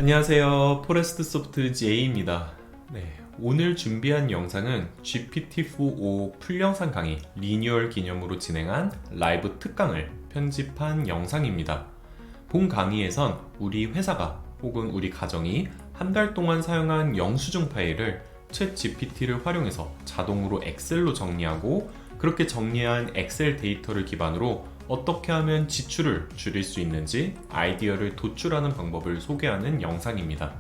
안녕하세요. 포레스트 소프트 J입니다. 오늘 준비한 영상은 GPT-4o 풀영상 강의 리뉴얼 기념으로 진행한 라이브 특강을 편집한 영상입니다. 본 강의에선 우리 회사가 혹은 우리 가정이 한 달 동안 사용한 영수증 파일을 챗 GPT를 활용해서 자동으로 엑셀로 정리하고, 그렇게 정리한 엑셀 데이터를 기반으로 어떻게 하면 지출을 줄일 수 있는지 아이디어를 도출하는 방법을 소개하는 영상입니다.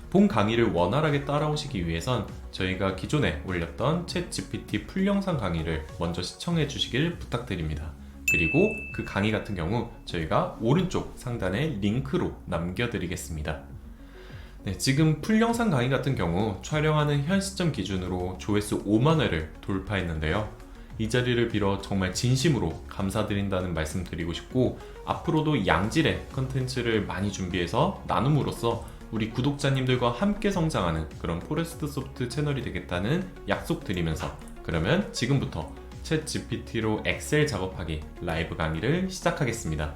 본 강의를 원활하게 따라오시기 위해선 저희가 기존에 올렸던 챗 GPT 풀영상 강의를 먼저 시청해 주시길 부탁드립니다. 그리고 그 강의 같은 경우 저희가 오른쪽 상단에 링크로 남겨드리겠습니다. 지금 풀영상 강의 같은 경우 촬영하는 현 시점 기준으로 조회수 5만 회를 돌파했는데요. 이 자리를 빌어 정말 진심으로 감사드린다는 말씀 드리고 싶고, 앞으로도 양질의 컨텐츠를 많이 준비해서 나눔으로써 우리 구독자님들과 함께 성장하는 그런 포레스트 소프트 채널이 되겠다는 약속 드리면서, 그러면 지금부터 챗 GPT로 엑셀 작업하기 라이브 강의를 시작하겠습니다.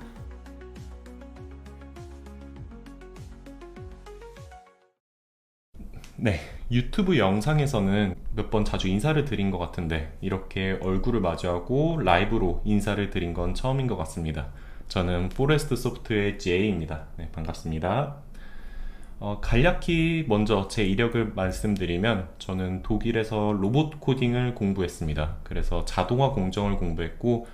유튜브 영상에서는 몇 번 자주 인사를 드린 것 같은데 이렇게 얼굴을 마주하고 라이브로 인사를 드린 건 처음인 것 같습니다. 저는 포레스트 소프트의 J입니다. 반갑습니다. 간략히 먼저 제 이력을 말씀드리면, 저는 독일에서 로봇 코딩을 공부했습니다. 그래서 자동화 공정을 공부했고,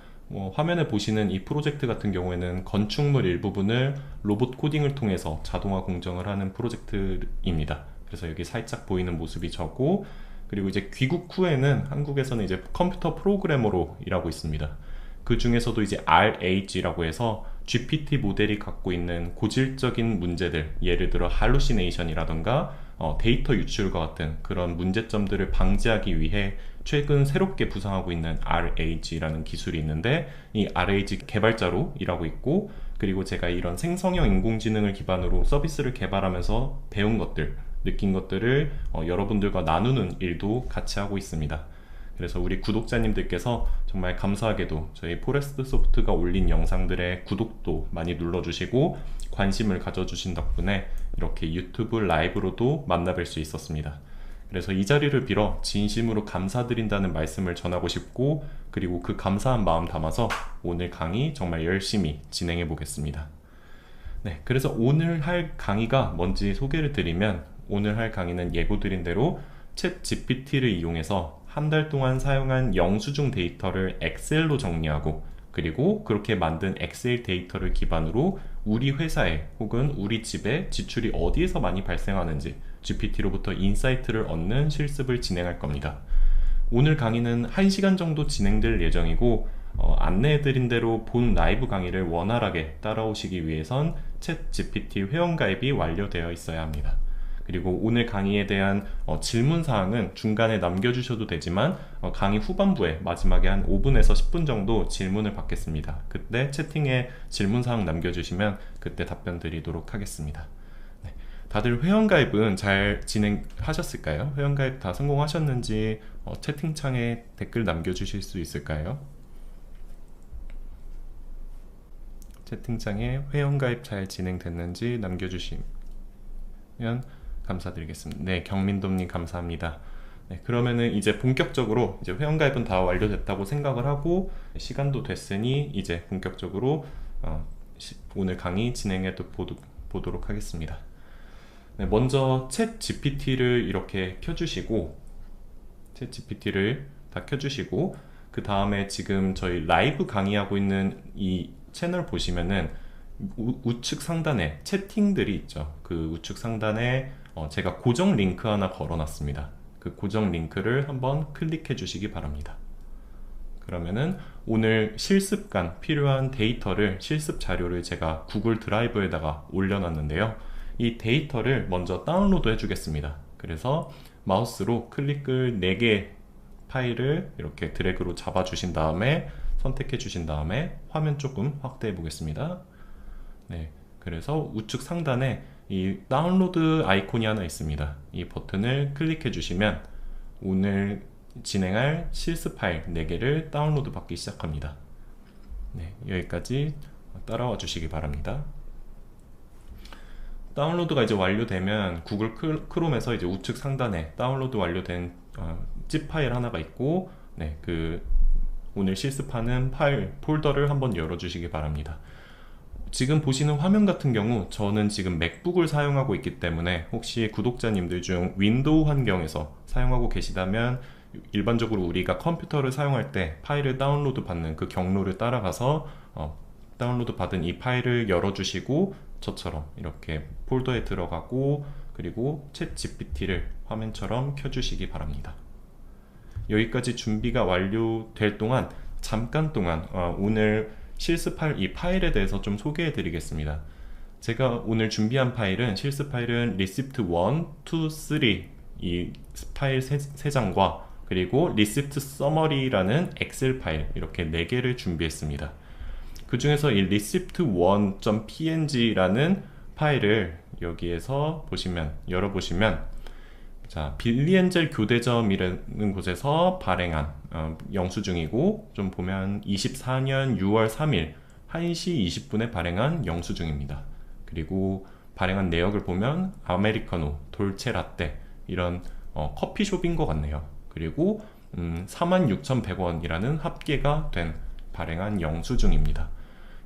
화면에 보시는 이 프로젝트 같은 경우에는 건축물 일부분을 로봇 코딩을 통해서 자동화 공정을 하는 프로젝트입니다. 그래서 여기 살짝 보이는 모습이 저고, 그리고 이제 귀국 후에는 한국에서는 이제 컴퓨터 프로그래머로 일하고 있습니다. 그 중에서도 이제 RAG라고 해서 GPT 모델이 갖고 있는 고질적인 문제들, 예를 들어 할루시네이션이라던가 데이터 유출과 같은 그런 문제점들을 방지하기 위해 최근 새롭게 부상하고 있는 RAG라는 기술이 있는데, 이 RAG 개발자로 일하고 있고, 그리고 제가 이런 생성형 인공지능을 기반으로 서비스를 개발하면서 배운 것들, 느낀 것들을 여러분들과 나누는 일도 같이 하고 있습니다. 그래서 우리 구독자님들께서 정말 감사하게도 저희 포레스트 소프트가 올린 영상들의 구독도 많이 눌러주시고 관심을 가져주신 덕분에 이렇게 유튜브 라이브로도 만나뵐 수 있었습니다. 그래서 이 자리를 빌어 진심으로 감사드린다는 말씀을 전하고 싶고, 그리고 그 감사한 마음 담아서 오늘 강의 정말 열심히 진행해 보겠습니다. 그래서 오늘 할 강의가 뭔지 소개를 드리면, 오늘 할 강의는 예고드린 대로 챗 GPT를 이용해서 한 달 동안 사용한 영수증 데이터를 엑셀로 정리하고, 그리고 그렇게 만든 엑셀 데이터를 기반으로 우리 회사에 혹은 우리 집에 지출이 어디에서 많이 발생하는지 GPT로부터 인사이트를 얻는 실습을 진행할 겁니다. 오늘 강의는 1시간 정도 진행될 예정이고, 안내해드린 대로 본 라이브 강의를 원활하게 따라오시기 위해선 챗 GPT 회원가입이 완료되어 있어야 합니다. 그리고 오늘 강의에 대한 질문사항은 중간에 남겨주셔도 되지만, 강의 후반부에 마지막에 한 5분에서 10분 정도 질문을 받겠습니다. 그때 채팅에 질문사항 남겨주시면 그때 답변 드리도록 하겠습니다. 다들 회원가입은 잘 진행하셨을까요? 회원가입 다 성공하셨는지 채팅창에 댓글 남겨주실 수 있을까요? 채팅창에 회원가입 잘 진행됐는지 남겨주시면 감사드리겠습니다. 경민돔님 감사합니다. 그러면은 이제 본격적으로 이제 회원가입은 다 완료됐다고 생각을 하고, 시간도 됐으니 이제 본격적으로 오늘 강의 진행해 보도록 하겠습니다. 먼저 챗 GPT를 이렇게 켜주시고, 챗 GPT를 다 켜주시고, 그 다음에 지금 저희 라이브 강의하고 있는 이 채널 보시면은 우측 상단에 채팅들이 있죠. 그 우측 상단에 제가 고정 링크 하나 걸어놨습니다. 그 고정 링크를 한번 클릭해 주시기 바랍니다. 그러면은 오늘 실습간 필요한 데이터를, 실습 자료를 제가 구글 드라이브에다가 올려놨는데요. 이 데이터를 먼저 다운로드 해주겠습니다. 그래서 마우스로 클릭을 4개 파일을 이렇게 드래그로 잡아주신 다음에 선택해 주신 다음에 화면 조금 확대해 보겠습니다. 그래서 우측 상단에 이 다운로드 아이콘이 하나 있습니다. 이 버튼을 클릭해 주시면 오늘 진행할 실습 파일 4개를 다운로드 받기 시작합니다. 여기까지 따라와 주시기 바랍니다. 다운로드가 이제 완료되면 구글 크롬에서 이제 우측 상단에 다운로드 완료된 집 파일 하나가 있고, 네, 그 오늘 실습하는 파일 폴더를 한번 열어주시기 바랍니다. 지금 보시는 화면 같은 경우 저는 지금 맥북을 사용하고 있기 때문에 혹시 구독자님들 중 윈도우 환경에서 사용하고 계시다면 일반적으로 우리가 컴퓨터를 사용할 때 파일을 다운로드 받는 그 경로를 따라가서 다운로드 받은 이 파일을 열어주시고 저처럼 이렇게 폴더에 들어가고 그리고 챗 GPT를 화면처럼 켜주시기 바랍니다. 여기까지 준비가 완료될 동안 잠깐 동안 오늘 실습할 이 파일에 대해서 좀 소개해 드리겠습니다. 제가 오늘 준비한 파일은 실습 파일은 receipt 1, 2, 3 이 파일 3장과 그리고 receipt summary라는 엑셀 파일 이렇게 4개를 준비했습니다. 그 중에서 이 receipt1.png라는 파일을 여기에서 열어보시면 자, 빌리엔젤 교대점이라는 곳에서 발행한 영수증이고 좀 보면 24년 6월 3일 1시 20분에 발행한 영수증입니다. 그리고 발행한 내역을 보면 아메리카노, 돌체라떼 이런 커피숍인 것 같네요. 그리고 46,100원이라는 합계가 된 발행한 영수증입니다.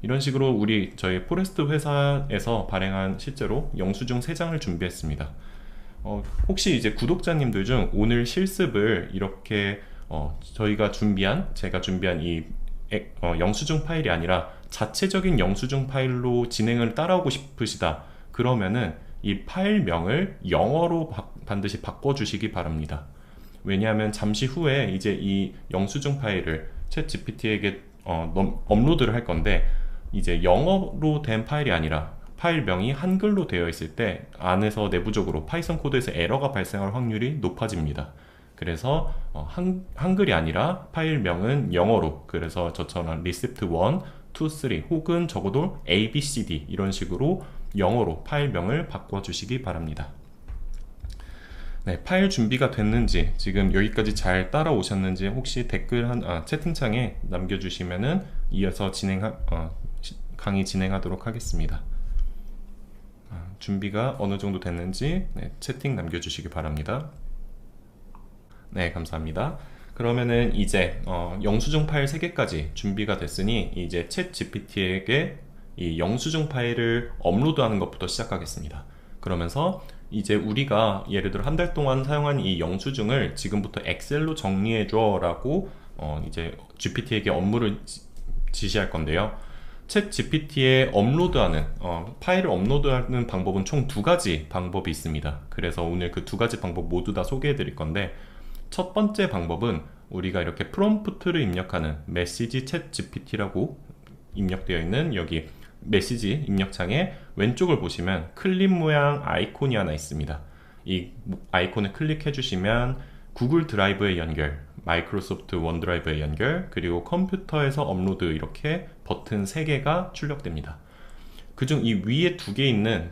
이런 식으로 저희 포레스트 회사에서 발행한 실제로 영수증 3장을 준비했습니다. 혹시 이제 구독자님들 중 오늘 실습을 이렇게 제가 준비한 이 영수증 파일이 아니라 자체적인 영수증 파일로 진행을 따라오고 싶으시다 그러면은 이 파일명을 영어로 반드시 바꿔주시기 바랍니다. 왜냐하면 잠시 후에 이제 이 영수증 파일을 챗 GPT에게 업로드를 할 건데 이제 영어로 된 파일이 아니라 파일명이 한글로 되어 있을 때 안에서 내부적으로 파이썬 코드에서 에러가 발생할 확률이 높아집니다. 그래서 한글이 아니라 파일명은 영어로, 그래서 저처럼 receipt 1, 2, 3 혹은 적어도 ABCD 이런 식으로 영어로 파일명을 바꿔주시기 바랍니다. 네, 파일 준비가 됐는지 지금 여기까지 잘 따라오셨는지 혹시 댓글 채팅창에 남겨주시면은 이어서 강의 진행하도록 하겠습니다. 준비가 어느 정도 됐는지 채팅 남겨주시기 바랍니다. 네, 감사합니다. 그러면은 이제 영수증 파일 3개까지 준비가 됐으니 이제 챗 GPT에게 이 영수증 파일을 업로드하는 것부터 시작하겠습니다. 그러면서 이제 우리가 예를 들어 한 달 동안 사용한 이 영수증을 지금부터 엑셀로 정리해줘 라고 이제 GPT에게 업무를 지시할 건데요. 챗 GPT에 파일을 업로드하는 방법은 총 2가지 방법이 있습니다. 그래서 오늘 그 2가지 방법 모두 다 소개해 드릴 건데, 첫 번째 방법은 우리가 이렇게 프롬프트를 입력하는 메시지 챗 GPT라고 입력되어 있는 여기 메시지 입력창에 왼쪽을 보시면 클립 모양 아이콘이 하나 있습니다. 이 아이콘을 클릭해 주시면 구글 드라이브의 연결, 마이크로소프트 원드라이브의 연결, 그리고 컴퓨터에서 업로드 이렇게 버튼 3개가 출력됩니다. 그중 이 위에 2개 있는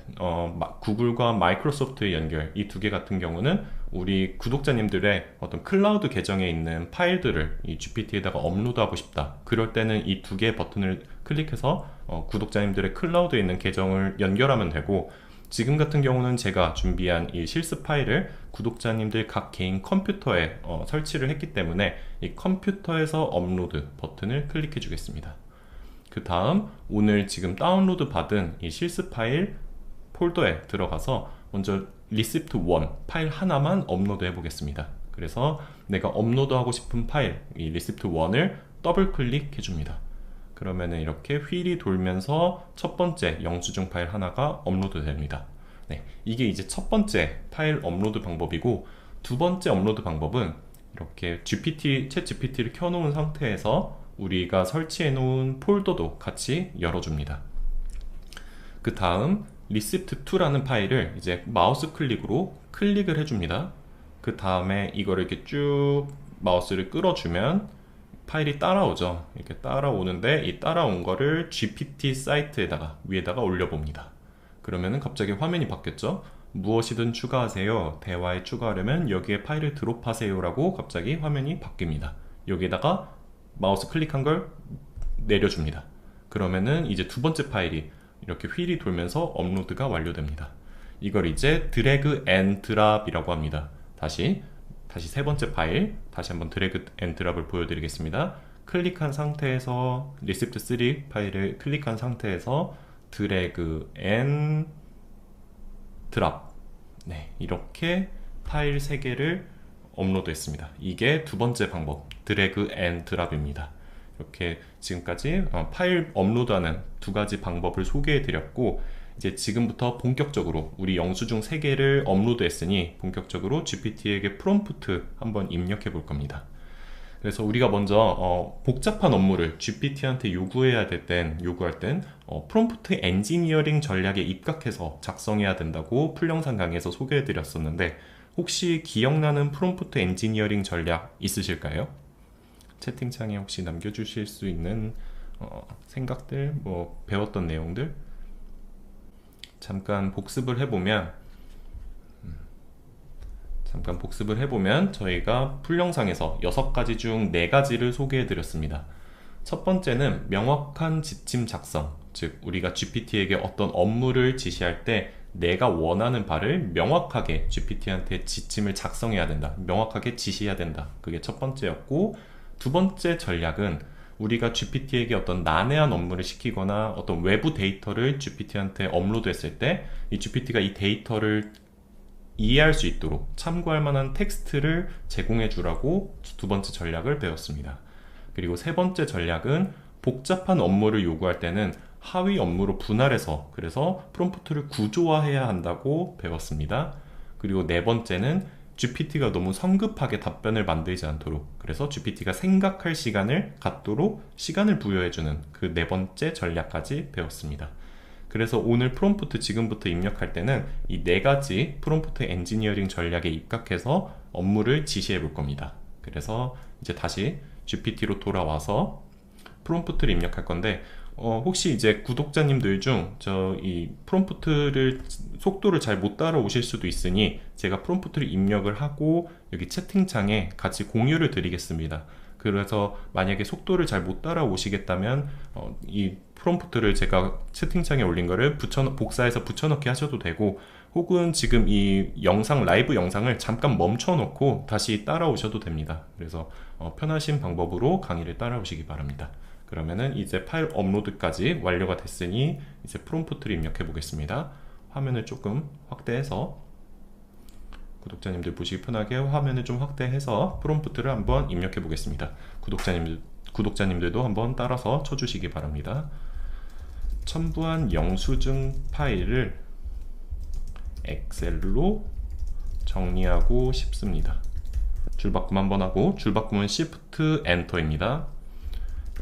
구글과 마이크로소프트의 연결, 이 2개 같은 경우는 우리 구독자님들의 어떤 클라우드 계정에 있는 파일들을 이 GPT에다가 업로드하고 싶다, 그럴 때는 이 2개의 버튼을 클릭해서 구독자님들의 클라우드에 있는 계정을 연결하면 되고, 지금 같은 경우는 제가 준비한 이 실습 파일을 구독자님들 각 개인 컴퓨터에 설치를 했기 때문에 이 컴퓨터에서 업로드 버튼을 클릭해 주겠습니다. 그 다음 오늘 지금 다운로드 받은 이 실습 파일 폴더에 들어가서 먼저 receipt 1 파일 하나만 업로드 해 보겠습니다. 그래서 내가 업로드하고 싶은 파일, 이 receipt 1을 더블 클릭해 줍니다. 그러면은 이렇게 휠이 돌면서 첫 번째 영수증 파일 하나가 업로드 됩니다. 네, 이게 이제 첫 번째 파일 업로드 방법이고, 두 번째 업로드 방법은 이렇게 챗 GPT를 켜놓은 상태에서 우리가 설치해 놓은 폴더도 같이 열어줍니다. 그 다음 receipt2라는 파일을 이제 마우스 클릭으로 클릭을 해줍니다. 그 다음에 이거를 이렇게 쭉 마우스를 끌어주면 파일이 따라오죠. 이렇게 따라오는데 이 따라온 거를 GPT 사이트에다가 위에다가 올려봅니다. 그러면은 갑자기 화면이 바뀌었죠. 무엇이든 추가하세요. 대화에 추가하려면 여기에 파일을 드롭하세요 라고 갑자기 화면이 바뀝니다. 여기에다가 마우스 클릭한 걸 내려줍니다. 그러면은 이제 두 번째 파일이 이렇게 휠이 돌면서 업로드가 완료됩니다. 이걸 이제 드래그 앤 드랍이라고 합니다. 다시 세 번째 파일 다시 한번 드래그 앤 드랍을 보여드리겠습니다. 클릭한 상태에서 리시프트 3 파일을 클릭한 상태에서 드래그 앤 드랍, 네, 이렇게 파일 3개를 업로드했습니다. 이게 두 번째 방법, 드래그 앤 드랍입니다. 이렇게 지금까지 파일 업로드하는 두 가지 방법을 소개해 드렸고, 이제 지금부터 본격적으로 우리 영수증 3개를 업로드했으니 본격적으로 GPT에게 프롬프트 한번 입력해 볼 겁니다. 그래서 우리가 먼저 복잡한 업무를 GPT한테 요구할 땐 프롬프트 엔지니어링 전략에 입각해서 작성해야 된다고 풀영상 강의에서 소개해 드렸었는데, 혹시 기억나는 프롬프트 엔지니어링 전략 있으실까요? 채팅창에 혹시 남겨주실 수 있는 생각들, 배웠던 내용들 잠깐 복습을 해보면 저희가 풀영상에서 6가지 중 4가지를 소개해 드렸습니다. 첫 번째는 명확한 지침 작성, 즉 우리가 GPT에게 어떤 업무를 지시할 때 내가 원하는 바를 명확하게 GPT한테 지침을 작성해야 된다, 명확하게 지시해야 된다. 그게 첫 번째였고, 두 번째 전략은 우리가 GPT에게 어떤 난해한 업무를 시키거나 어떤 외부 데이터를 GPT한테 업로드했을 때 이 GPT가 이 데이터를 이해할 수 있도록 참고할 만한 텍스트를 제공해 주라고 두 번째 전략을 배웠습니다. 그리고 세 번째 전략은 복잡한 업무를 요구할 때는 하위 업무로 분할해서, 그래서 프롬프트를 구조화해야 한다고 배웠습니다. 그리고 네 번째는 GPT가 너무 성급하게 답변을 만들지 않도록, 그래서 GPT가 생각할 시간을 갖도록 시간을 부여해주는 그 네 번째 전략까지 배웠습니다. 그래서 오늘 프롬프트 지금부터 입력할 때는 이 4가지 프롬프트 엔지니어링 전략에 입각해서 업무를 지시해 볼 겁니다. 그래서 이제 다시 GPT로 돌아와서 프롬프트를 입력할 건데, 혹시 이제 구독자님들 중 이 프롬프트를 속도를 잘 못 따라오실 수도 있으니 제가 프롬프트를 입력을 하고 여기 채팅창에 같이 공유를 드리겠습니다. 그래서 만약에 속도를 잘 못 따라오시겠다면 이 프롬프트를 제가 채팅창에 올린 거를 복사해서 붙여넣기 하셔도 되고, 혹은 지금 이 라이브 영상을 잠깐 멈춰놓고 다시 따라오셔도 됩니다. 그래서 편하신 방법으로 강의를 따라오시기 바랍니다. 그러면은 이제 파일 업로드까지 완료가 됐으니 이제 프롬프트를 입력해 보겠습니다. 화면을 조금 확대해서, 구독자님들 보시기 편하게 화면을 좀 확대해서 프롬프트를 한번 입력해 보겠습니다. 구독자님들도 한번 따라서 쳐주시기 바랍니다. 첨부한 영수증 파일을 엑셀로 정리하고 싶습니다. 줄바꿈 한번 하고, 줄바꿈은 Shift 엔터입니다.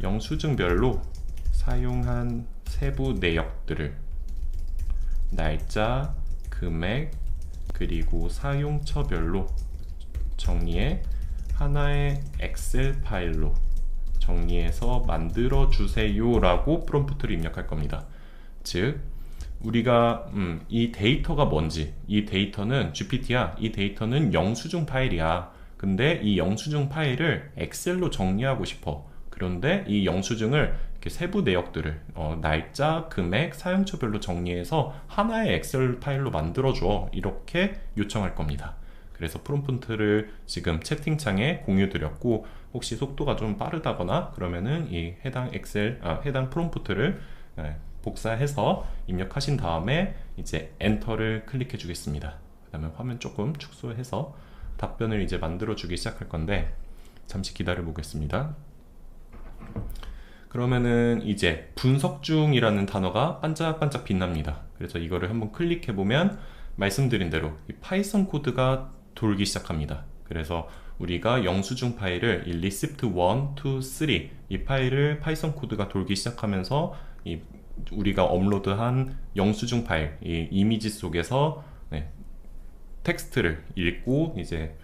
영수증별로 사용한 세부 내역들을 날짜, 금액, 그리고 사용처별로 정리해 하나의 엑셀 파일로 정리해서 만들어 주세요 라고 프롬프트를 입력할 겁니다. 즉 우리가 이 데이터가 뭔지, 이 데이터는 GPT야, 이 데이터는 영수증 파일이야. 근데 이 영수증 파일을 엑셀로 정리하고 싶어. 그런데 이 영수증을 이렇게 세부 내역들을 날짜, 금액, 사용처별로 정리해서 하나의 엑셀 파일로 만들어줘, 이렇게 요청할 겁니다. 그래서 프롬프트를 지금 채팅창에 공유 드렸고, 혹시 속도가 좀 빠르다거나 그러면은 이 해당 프롬프트를 복사해서 입력하신 다음에 이제 엔터를 클릭해 주겠습니다. 그 다음에 화면 조금 축소해서 답변을 이제 만들어 주기 시작할 건데, 잠시 기다려 보겠습니다. 그러면은 이제 분석 중이라는 단어가 반짝반짝 빛납니다. 그래서 이거를 한번 클릭해 보면 말씀드린 대로 이 파이썬 코드가 돌기 시작합니다. 그래서 우리가 영수증 파일을 이 receipt 1, 2, 3 이 파일을 파이썬 코드가 돌기 시작하면서 우리가 업로드한 영수증 파일, 이 이미지 속에서 텍스트를 읽고 이제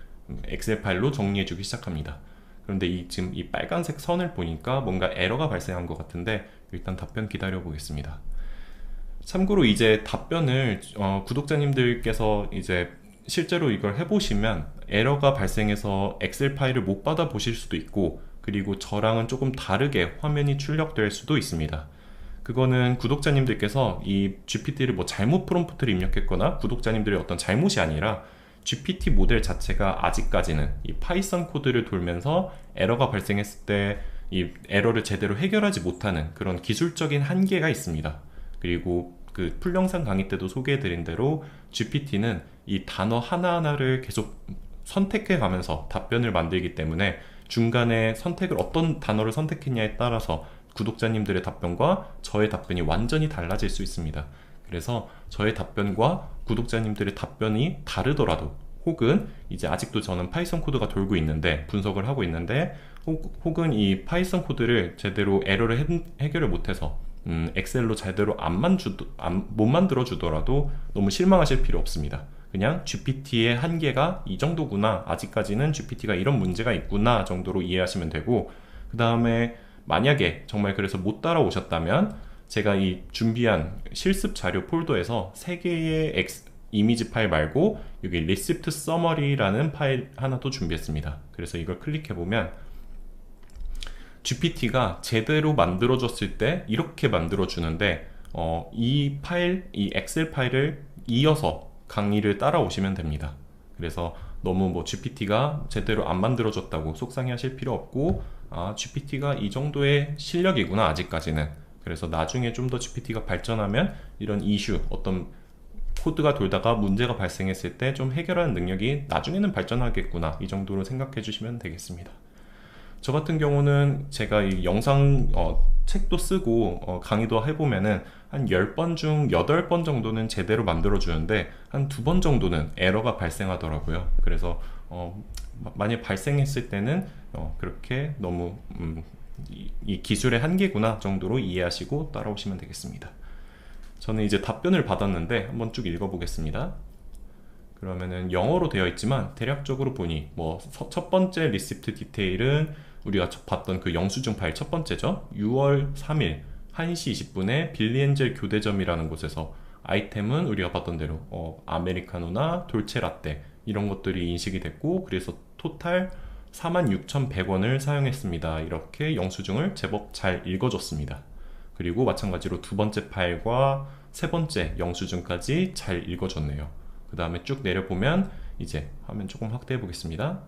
엑셀 파일로 정리해 주기 시작합니다. 그런데 지금 이 빨간색 선을 보니까 뭔가 에러가 발생한 것 같은데, 일단 답변 기다려 보겠습니다. 참고로 이제 답변을 구독자님들께서 이제 실제로 이걸 해보시면 에러가 발생해서 엑셀 파일을 못 받아 보실 수도 있고, 그리고 저랑은 조금 다르게 화면이 출력될 수도 있습니다. 그거는 구독자님들께서 이 GPT를 뭐 잘못 프롬프트를 입력했거나 구독자님들의 어떤 잘못이 아니라 GPT 모델 자체가 아직까지는 이 파이썬 코드를 돌면서 에러가 발생했을 때 이 에러를 제대로 해결하지 못하는 그런 기술적인 한계가 있습니다. 그리고 그 풀영상 강의 때도 소개해드린 대로 GPT는 이 단어 하나하나를 계속 선택해 가면서 답변을 만들기 때문에 중간에 선택을 어떤 단어를 선택했냐에 따라서 구독자님들의 답변과 저의 답변이 완전히 달라질 수 있습니다. 그래서 저의 답변과 구독자님들의 답변이 다르더라도 혹은 이제 아직도 저는 파이썬 코드가 돌고 있는데 분석을 하고 있는데 혹은 이 파이썬 코드를 제대로 에러를 해결을 못해서 엑셀로 제대로 못 만들어 주더라도 너무 실망하실 필요 없습니다. 그냥 GPT의 한계가 이 정도구나, 아직까지는 GPT가 이런 문제가 있구나 정도로 이해하시면 되고, 그 다음에 만약에 정말 그래서 못 따라오셨다면 제가 이 준비한 실습 자료 폴더에서 3개의 이미지 파일 말고 여기 리시프트 서머리라는 파일 하나 또 준비했습니다. 그래서 이걸 클릭해보면 GPT가 제대로 만들어줬을 때 이렇게 만들어주는데 이 파일, 이 엑셀 파일을 이어서 강의를 따라오시면 됩니다. 그래서 너무 뭐 GPT가 제대로 안 만들어졌다고 속상해 하실 필요 없고, GPT가 이 정도의 실력이구나 아직까지는. 그래서 나중에 좀 더 GPT가 발전하면 이런 이슈, 어떤 코드가 돌다가 문제가 발생했을 때 좀 해결하는 능력이 나중에는 발전하겠구나, 이 정도로 생각해 주시면 되겠습니다. 저 같은 경우는 제가 이 영상 책도 쓰고 강의도 해보면은 한 10번 중 8번 정도는 제대로 만들어 주는데 한 2번 정도는 에러가 발생하더라고요. 그래서 만약 발생했을 때는 그렇게 너무 이 기술의 한계구나 정도로 이해하시고 따라오시면 되겠습니다. 저는 이제 답변을 받았는데 한번 쭉 읽어보겠습니다. 그러면은 영어로 되어 있지만 대략적으로 보니 뭐 첫 번째 리시프트 디테일은 우리가 봤던 그 영수증 파일 첫 번째죠. 6월 3일 1시 20분에 빌리엔젤 교대점이라는 곳에서 아이템은 우리가 봤던 대로 아메리카노나 돌체라떼 이런 것들이 인식이 됐고, 그래서 토탈 46,100원을 사용했습니다. 이렇게 영수증을 제법 잘 읽어줬습니다. 그리고 마찬가지로 두 번째 파일과 세 번째 영수증까지 잘 읽어줬네요. 그 다음에 쭉 내려보면 이제 화면 조금 확대해 보겠습니다.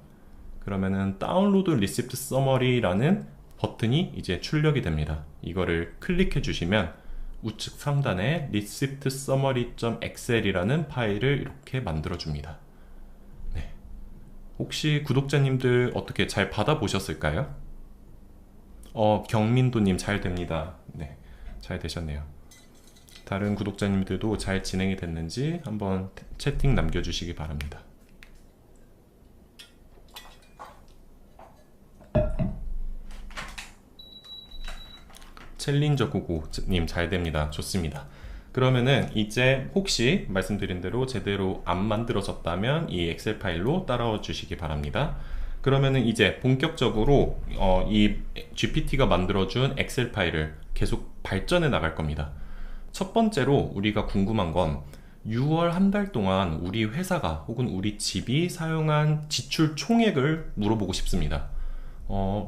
그러면은 다운로드 리시프트 서머리라는 버튼이 이제 출력이 됩니다. 이거를 클릭해 주시면 우측 상단에 리시프트 서머리.excel이라는 파일을 이렇게 만들어 줍니다. 네. 혹시 구독자님들 어떻게 잘 받아보셨을까요? 경민도님 잘 됩니다. 네, 잘 되셨네요. 다른 구독자님들도 잘 진행이 됐는지 한번 채팅 남겨주시기 바랍니다. 챌린저 고고님 잘 됩니다. 좋습니다. 그러면은 이제 혹시 말씀드린 대로 제대로 안 만들어졌다면 이 엑셀 파일로 따라와 주시기 바랍니다. 그러면은 이제 본격적으로 이 GPT가 만들어준 엑셀 파일을 계속 발전해 나갈 겁니다. 첫 번째로 우리가 궁금한 건 6월 한 달 동안 우리 회사가 혹은 우리 집이 사용한 지출 총액을 물어보고 싶습니다.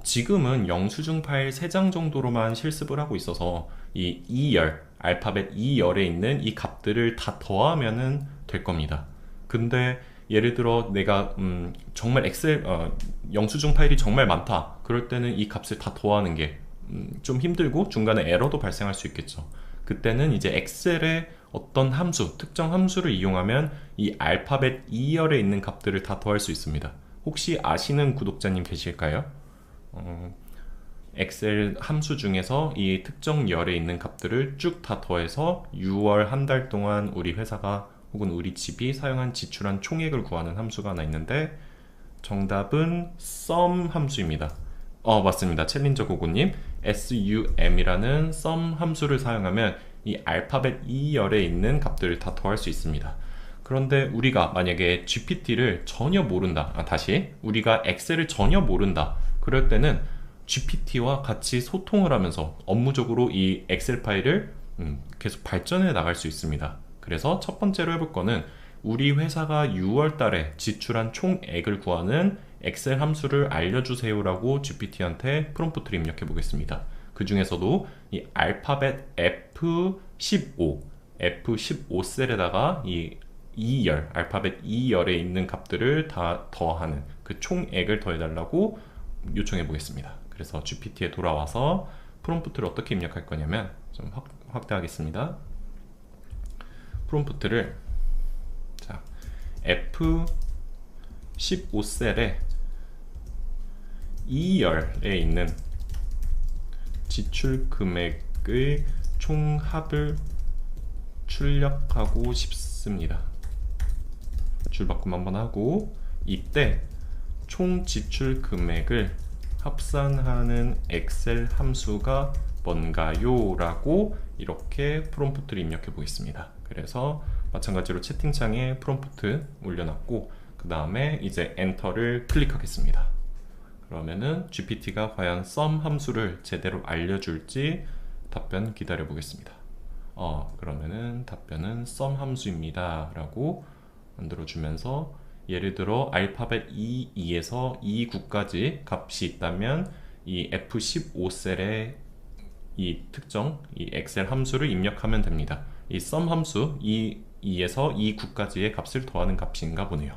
지금은 영수증 파일 3장 정도로만 실습을 하고 있어서 이 2열, 알파벳 2열에 있는 이 값들을 다 더하면은 될 겁니다. 근데 예를 들어 내가 정말 엑셀 영수증 파일이 정말 많다, 그럴 때는 이 값을 다 더하는 게 좀 힘들고 중간에 에러도 발생할 수 있겠죠. 그때는 이제 엑셀의 어떤 함수, 특정 함수를 이용하면 이 알파벳 2열에 있는 값들을 다 더할 수 있습니다. 혹시 아시는 구독자님 계실까요? 엑셀 함수 중에서 이 특정 열에 있는 값들을 쭉 다 더해서 6월 한 달 동안 우리 회사가 혹은 우리 집이 사용한 지출한 총액을 구하는 함수가 하나 있는데 정답은 sum 함수입니다. 맞습니다. 챌린저 고고님, sum이라는 sum 함수를 사용하면 이 알파벳 2열에 있는 값들을 다 더할 수 있습니다. 그런데 우리가 만약에 GPT를 전혀 모른다, 우리가 엑셀을 전혀 모른다, 그럴 때는 GPT와 같이 소통을 하면서 업무적으로 이 엑셀 파일을 계속 발전해 나갈 수 있습니다. 그래서 첫 번째로 해볼 거는 우리 회사가 6월 달에 지출한 총액을 구하는 엑셀 함수를 알려주세요 라고 GPT한테 프롬프트를 입력해 보겠습니다. 그 중에서도 이 알파벳 F15 셀에다가 이 2열, 알파벳 2열에 있는 값들을 다 더하는 그 총액을 더해달라고 요청해 보겠습니다. 그래서 GPT에 돌아와서 프롬프트를 어떻게 입력할 거냐면, 좀 확대하겠습니다. 프롬프트를 자, F15 셀에 2열에 있는 지출 금액의 총합을 출력하고 싶습니다. 줄바꿈 한번 하고, 이때 총 지출 금액을 합산하는 엑셀 함수가 뭔가요? 라고 이렇게 프롬프트를 입력해 보겠습니다. 그래서 마찬가지로 채팅창에 프롬프트 올려놨고, 그 다음에 이제 엔터를 클릭하겠습니다. 그러면은 GPT가 과연 sum 함수를 제대로 알려줄지 답변 기다려 보겠습니다. 그러면은 답변은 sum 함수입니다 라고 만들어주면서, 예를 들어 알파벳 2에서 29까지 값이 있다면 이 F15 셀에 이 특정 이 엑셀 함수를 입력하면 됩니다. 이 sum 함수 2에서 29까지의 값을 더하는 값인가 보네요.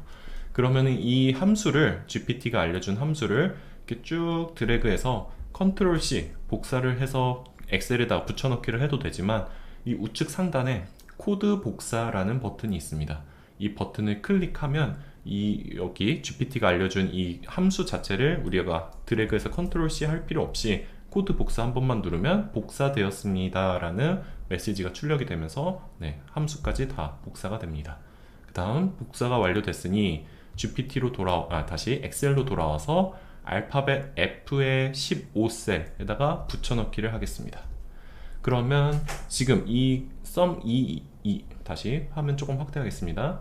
그러면은 이 함수를, GPT가 알려준 함수를 이렇게 쭉 드래그해서 컨트롤 C 복사를 해서 엑셀에다 붙여넣기를 해도 되지만, 이 우측 상단에 코드 복사라는 버튼이 있습니다. 이 버튼을 클릭하면 여기 GPT가 알려준 이 함수 자체를 우리가 드래그해서 컨트롤 C 할 필요 없이 코드 복사 한 번만 누르면 복사되었습니다 라는 메시지가 출력이 되면서 함수까지 다 복사가 됩니다. 그 다음 복사가 완료됐으니 GPT로 다시 엑셀로 돌아와서 알파벳 F의 15셀에다가 붙여넣기를 하겠습니다. 그러면 지금 이 sum 다시 화면 조금 확대하겠습니다.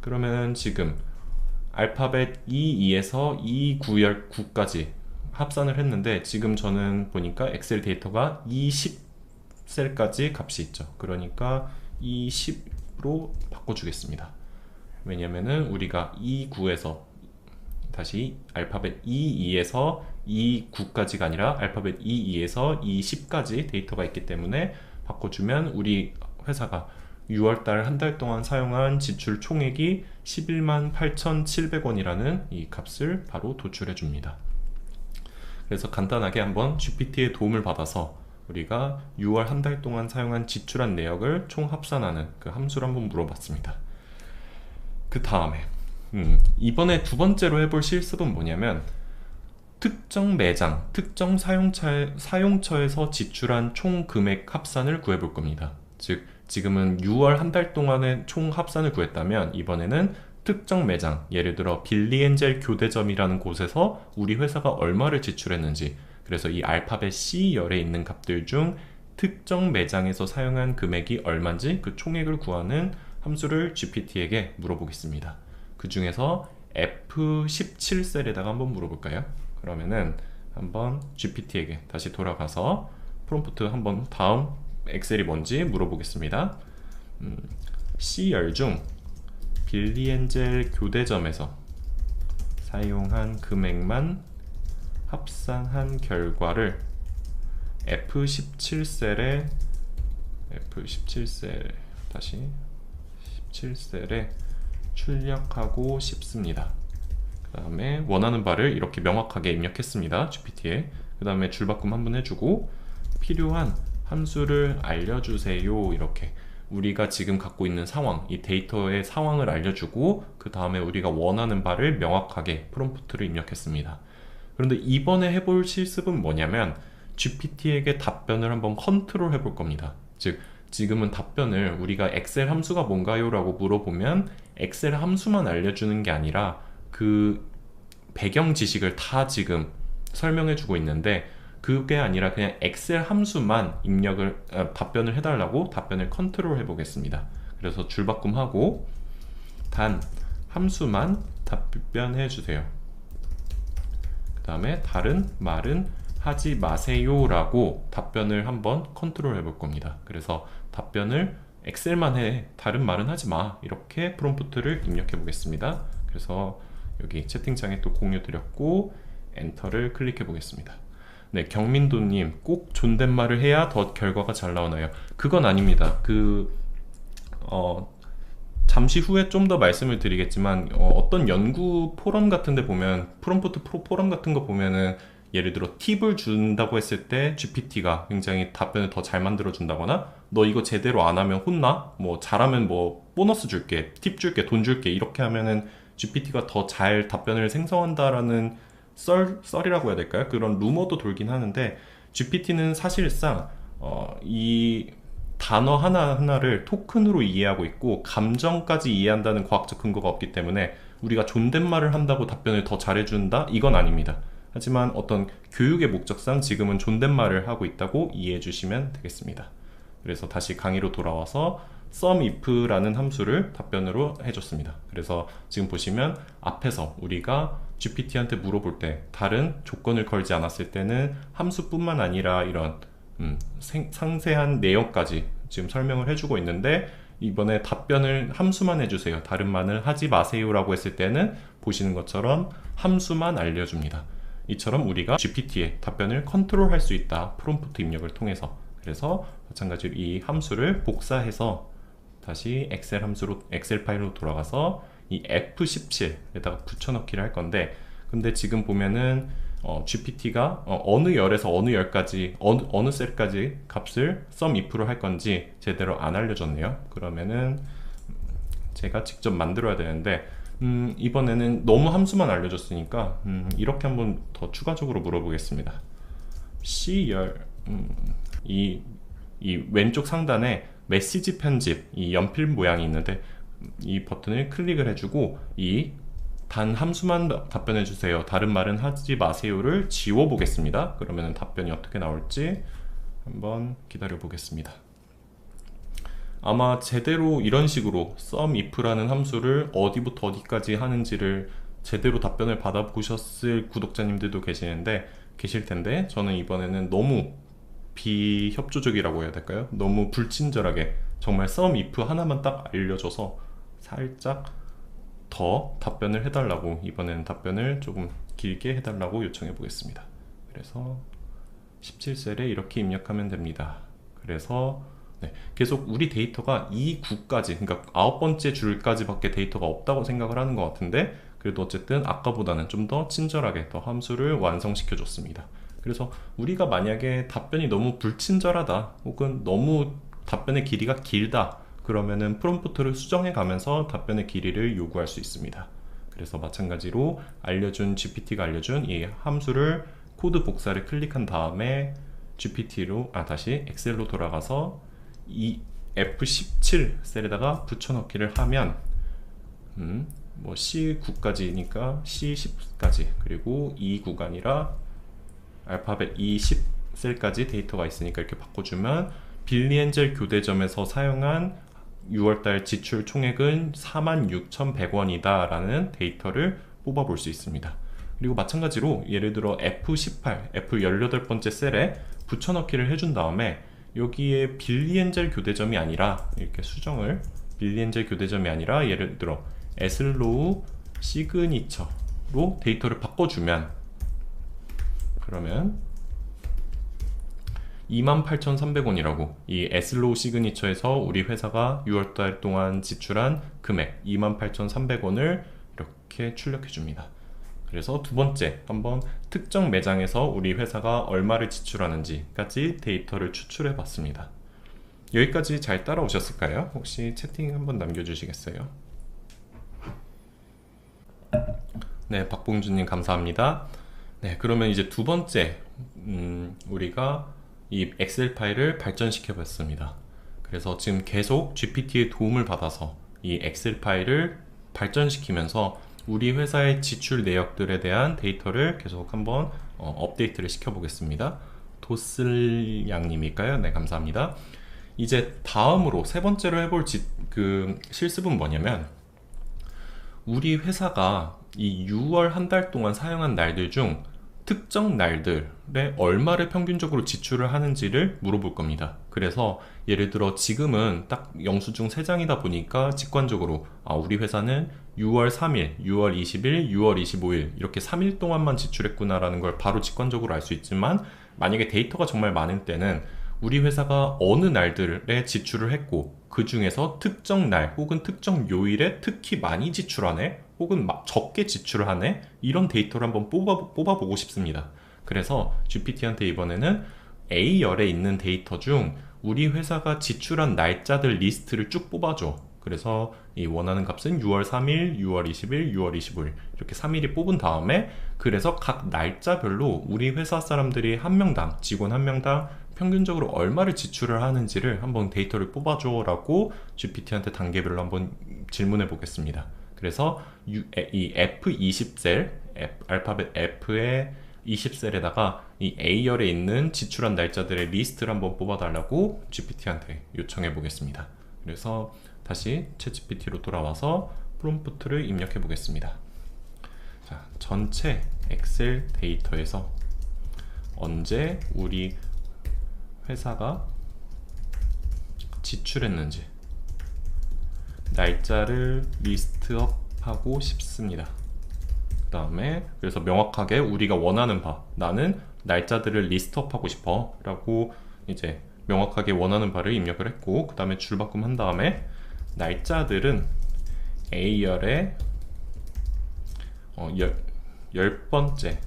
그러면 지금 알파벳 22에서 29까지 합산을 했는데, 지금 저는 보니까 엑셀 데이터가 20셀까지 값이 있죠. 그러니까 20으로 바꿔주겠습니다. 왜냐면은 우리가 29에서 다시 알파벳 22에서 29까지가 아니라 알파벳 22에서 20까지 데이터가 있기 때문에 바꿔주면 우리 회사가 6월달 한 달 동안 사용한 지출 총액이 118,700원이라는 이 값을 바로 도출해 줍니다. 그래서 간단하게 한번 GPT의 도움을 받아서 우리가 6월 한 달 동안 사용한 지출한 내역을 총 합산하는 그 함수를 한번 물어봤습니다. 그 다음에 이번에 두 번째로 해볼 실습은 뭐냐면, 특정 매장, 특정 사용처에서 지출한 총 금액 합산을 구해볼 겁니다. 즉 지금은 6월 한 달 동안의 총 합산을 구했다면, 이번에는 특정 매장, 예를 들어 빌리엔젤 교대점이라는 곳에서 우리 회사가 얼마를 지출했는지, 그래서 이 알파벳 C열에 있는 값들 중 특정 매장에서 사용한 금액이 얼마인지 그 총액을 구하는 함수를 GPT에게 물어보겠습니다. 그 중에서 F17셀에다가 한번 물어볼까요? 그러면은 한번 GPT에게 다시 돌아가서 프롬프트 한번 다음 엑셀이 뭔지 물어보겠습니다. C열 중 빌리엔젤 교대점에서 사용한 금액만 합산한 결과를 F17셀에 다시 17셀에 출력하고 싶습니다. 그 다음에 원하는 바를 이렇게 명확하게 입력했습니다. GPT에. 그 다음에 줄바꿈 한번 해주고, 필요한 함수를 알려주세요. 이렇게 우리가 지금 갖고 있는 상황, 이 데이터의 상황을 알려주고, 그 다음에 우리가 원하는 바를 명확하게 프롬프트를 입력했습니다. 그런데 이번에 해볼 실습은 뭐냐면, GPT에게 답변을 한번 컨트롤 해볼 겁니다. 즉 지금은 답변을 우리가 엑셀 함수가 뭔가요? 라고 물어보면 엑셀 함수만 알려주는 게 아니라 그 배경 지식을 다 지금 설명해 주고 있는데, 그게 아니라 그냥 엑셀 함수만 답변을 해달라고 답변을 컨트롤 해보겠습니다. 그래서 줄바꿈하고 단 함수만 답변해 주세요. 그 다음에 다른 말은 하지 마세요 라고 답변을 한번 컨트롤 해볼 겁니다. 그래서 답변을 엑셀만 해, 다른 말은 하지 마, 이렇게 프롬프트를 입력해 보겠습니다. 그래서 여기 채팅창에 또 공유 드렸고 엔터를 클릭해 보겠습니다. 네, 경민도님, 꼭 존댓말을 해야 더 결과가 잘 나오나요? 그건 아닙니다. 잠시 후에 좀 더 말씀을 드리겠지만, 어떤 연구 포럼 같은 데 보면, 프롬프트 포럼 같은 거 보면은, 예를 들어 팁을 준다고 했을 때 GPT가 굉장히 답변을 더 잘 만들어 준다거나, 너 이거 제대로 안 하면 혼나? 뭐 잘하면 뭐 보너스 줄게, 팁 줄게, 돈 줄게, 이렇게 하면은 GPT가 더 잘 답변을 생성한다라는 썰이라고 해야 될까요? 그런 루머도 돌긴 하는데, GPT는 사실상 이 단어 하나하나를 토큰으로 이해하고 있고 감정까지 이해한다는 과학적 근거가 없기 때문에 우리가 존댓말을 한다고 답변을 더 잘해준다? 이건 아닙니다. 하지만 어떤 교육의 목적상 지금은 존댓말을 하고 있다고 이해해 주시면 되겠습니다. 그래서 다시 강의로 돌아와서 SUMIF라는 함수를 답변으로 해줬습니다. 그래서 지금 보시면 앞에서 우리가 GPT한테 물어볼 때 다른 조건을 걸지 않았을 때는 함수뿐만 아니라 이런 상세한 내용까지 지금 설명을 해주고 있는데, 이번에 답변을 함수만 해주세요, 다른 말을 하지 마세요 라고 했을 때는 보시는 것처럼 함수만 알려줍니다. 이처럼 우리가 GPT의 답변을 컨트롤할 수 있다, 프롬프트 입력을 통해서. 그래서 마찬가지로 이 함수를 복사해서 다시 엑셀 파일로 돌아가서 이 F17에다가 붙여넣기를 할 건데, 근데 지금 보면은 GPT가 어느 열에서 어느 열까지 어느 셀까지 값을 SUMIF로 할 건지 제대로 안 알려줬네요. 그러면은 제가 직접 만들어야 되는데, 이번에는 너무 함수만 알려줬으니까 이렇게 한번 더 추가적으로 물어보겠습니다. C열 이 왼쪽 상단에 메시지 편집, 이 연필 모양이 있는데 이 버튼을 클릭을 해주고 이 단 함수만 답변해 주세요, 다른 말은 하지 마세요를 지워 보겠습니다. 그러면 답변이 어떻게 나올지 한번 기다려 보겠습니다. 아마 제대로 이런 식으로 SUMIF라는 함수를 어디부터 어디까지 하는지를 제대로 답변을 받아보셨을 구독자님들도 계실 텐데, 저는 이번에는 너무 비협조적이라고 해야 될까요? 너무 불친절하게 정말 SUMIF 하나만 딱 알려줘서 살짝 더 답변을 해달라고, 이번에는 답변을 조금 길게 해달라고 요청해 보겠습니다. 그래서 17셀에 이렇게 입력하면 됩니다. 그래서 계속 우리 데이터가 이 구까지, 그러니까 9번째 줄까지 밖에 데이터가 없다고 생각을 하는 것 같은데, 그래도 어쨌든 아까보다는 좀 더 친절하게 더 함수를 완성시켜 줬습니다. 그래서 우리가 만약에 답변이 너무 불친절하다, 혹은 너무 답변의 길이가 길다, 그러면은 프롬프트를 수정해 가면서 답변의 길이를 요구할 수 있습니다. 그래서 마찬가지로 GPT가 알려준 이 함수를 코드 복사를 클릭한 다음에 다시 엑셀로 돌아가서 이 F17 셀에다가 붙여넣기를 하면 뭐 C9까지니까 C10까지, 그리고 E9가 아니라 알파벳 E10 셀까지 데이터가 있으니까 이렇게 바꿔주면 빌리엔젤 교대점에서 사용한 6월달 지출 총액은 46,100원이다 라는 데이터를 뽑아볼 수 있습니다. 그리고 마찬가지로 예를 들어 F18, F18번째 셀에 붙여넣기를 해준 다음에 여기에 빌리엔젤 교대점이 아니라 이렇게 빌리엔젤 교대점이 아니라 예를 들어 에슬로우 시그니처로 데이터를 바꿔주면, 그러면 28,300원이라고 이 에슬로우 시그니처에서 우리 회사가 6월달 동안 지출한 금액 28,300원을 이렇게 출력해 줍니다. 그래서 두 번째 한번 특정 매장에서 우리 회사가 얼마를 지출하는지까지 데이터를 추출해 봤습니다. 여기까지 잘 따라오셨을까요? 혹시 채팅 한번 남겨주시겠어요? 네, 박봉준님 감사합니다. 네, 그러면 이제 두 번째 우리가 이 엑셀 파일을 발전시켜 봤습니다. 그래서 지금 계속 GPT의 도움을 받아서 이 엑셀 파일을 발전시키면서 우리 회사의 지출 내역들에 대한 데이터를 계속 한번 업데이트를 시켜 보겠습니다. 도슬양님일까요? 네, 감사합니다. 이제 다음으로 세 번째로 해볼 실습은 뭐냐면, 우리 회사가 이 6월 한 달 동안 사용한 날들 중 특정 날들에 얼마를 평균적으로 지출을 하는지를 물어볼 겁니다. 그래서 예를 들어 지금은 딱 영수증 3장이다 보니까 직관적으로 우리 회사는 6월 3일, 6월 20일, 6월 25일 이렇게 3일 동안만 지출했구나 라는 걸 바로 직관적으로 알 수 있지만, 만약에 데이터가 정말 많을 때는 우리 회사가 어느 날들에 지출을 했고 그 중에서 특정 날 혹은 특정 요일에 특히 많이 지출하네 혹은 적게 지출을 하네, 이런 데이터를 한번 뽑아보고 싶습니다. 그래서 GPT한테 이번에는 A열에 있는 데이터 중 우리 회사가 지출한 날짜들 리스트를 쭉 뽑아줘. 그래서 이 원하는 값은 6월 3일, 6월 20일, 6월 25일 이렇게 3일이 뽑은 다음에, 그래서 각 날짜별로 우리 회사 사람들이 한 명당, 직원 한 명당 평균적으로 얼마를 지출을 하는지를 한번 데이터를 뽑아줘 라고 GPT한테 단계별로 한번 질문해 보겠습니다. 그래서 이 F20셀, 알파벳 F의 20셀에다가 이 A열에 있는 지출한 날짜들의 리스트를 한번 뽑아달라고 GPT한테 요청해 보겠습니다. 그래서 다시 챗GPT로 돌아와서 프롬프트를 입력해 보겠습니다. 자, 전체 엑셀 데이터에서 언제 우리 회사가 지출했는지 날짜를 리스트업하고 싶습니다. 그 다음에 그래서 명확하게 우리가 원하는 바, 나는 날짜들을 리스트업하고 싶어 라고 이제 명확하게 원하는 바를 입력을 했고, 그 다음에 줄바꿈 한 다음에 날짜들은 A열의 10번째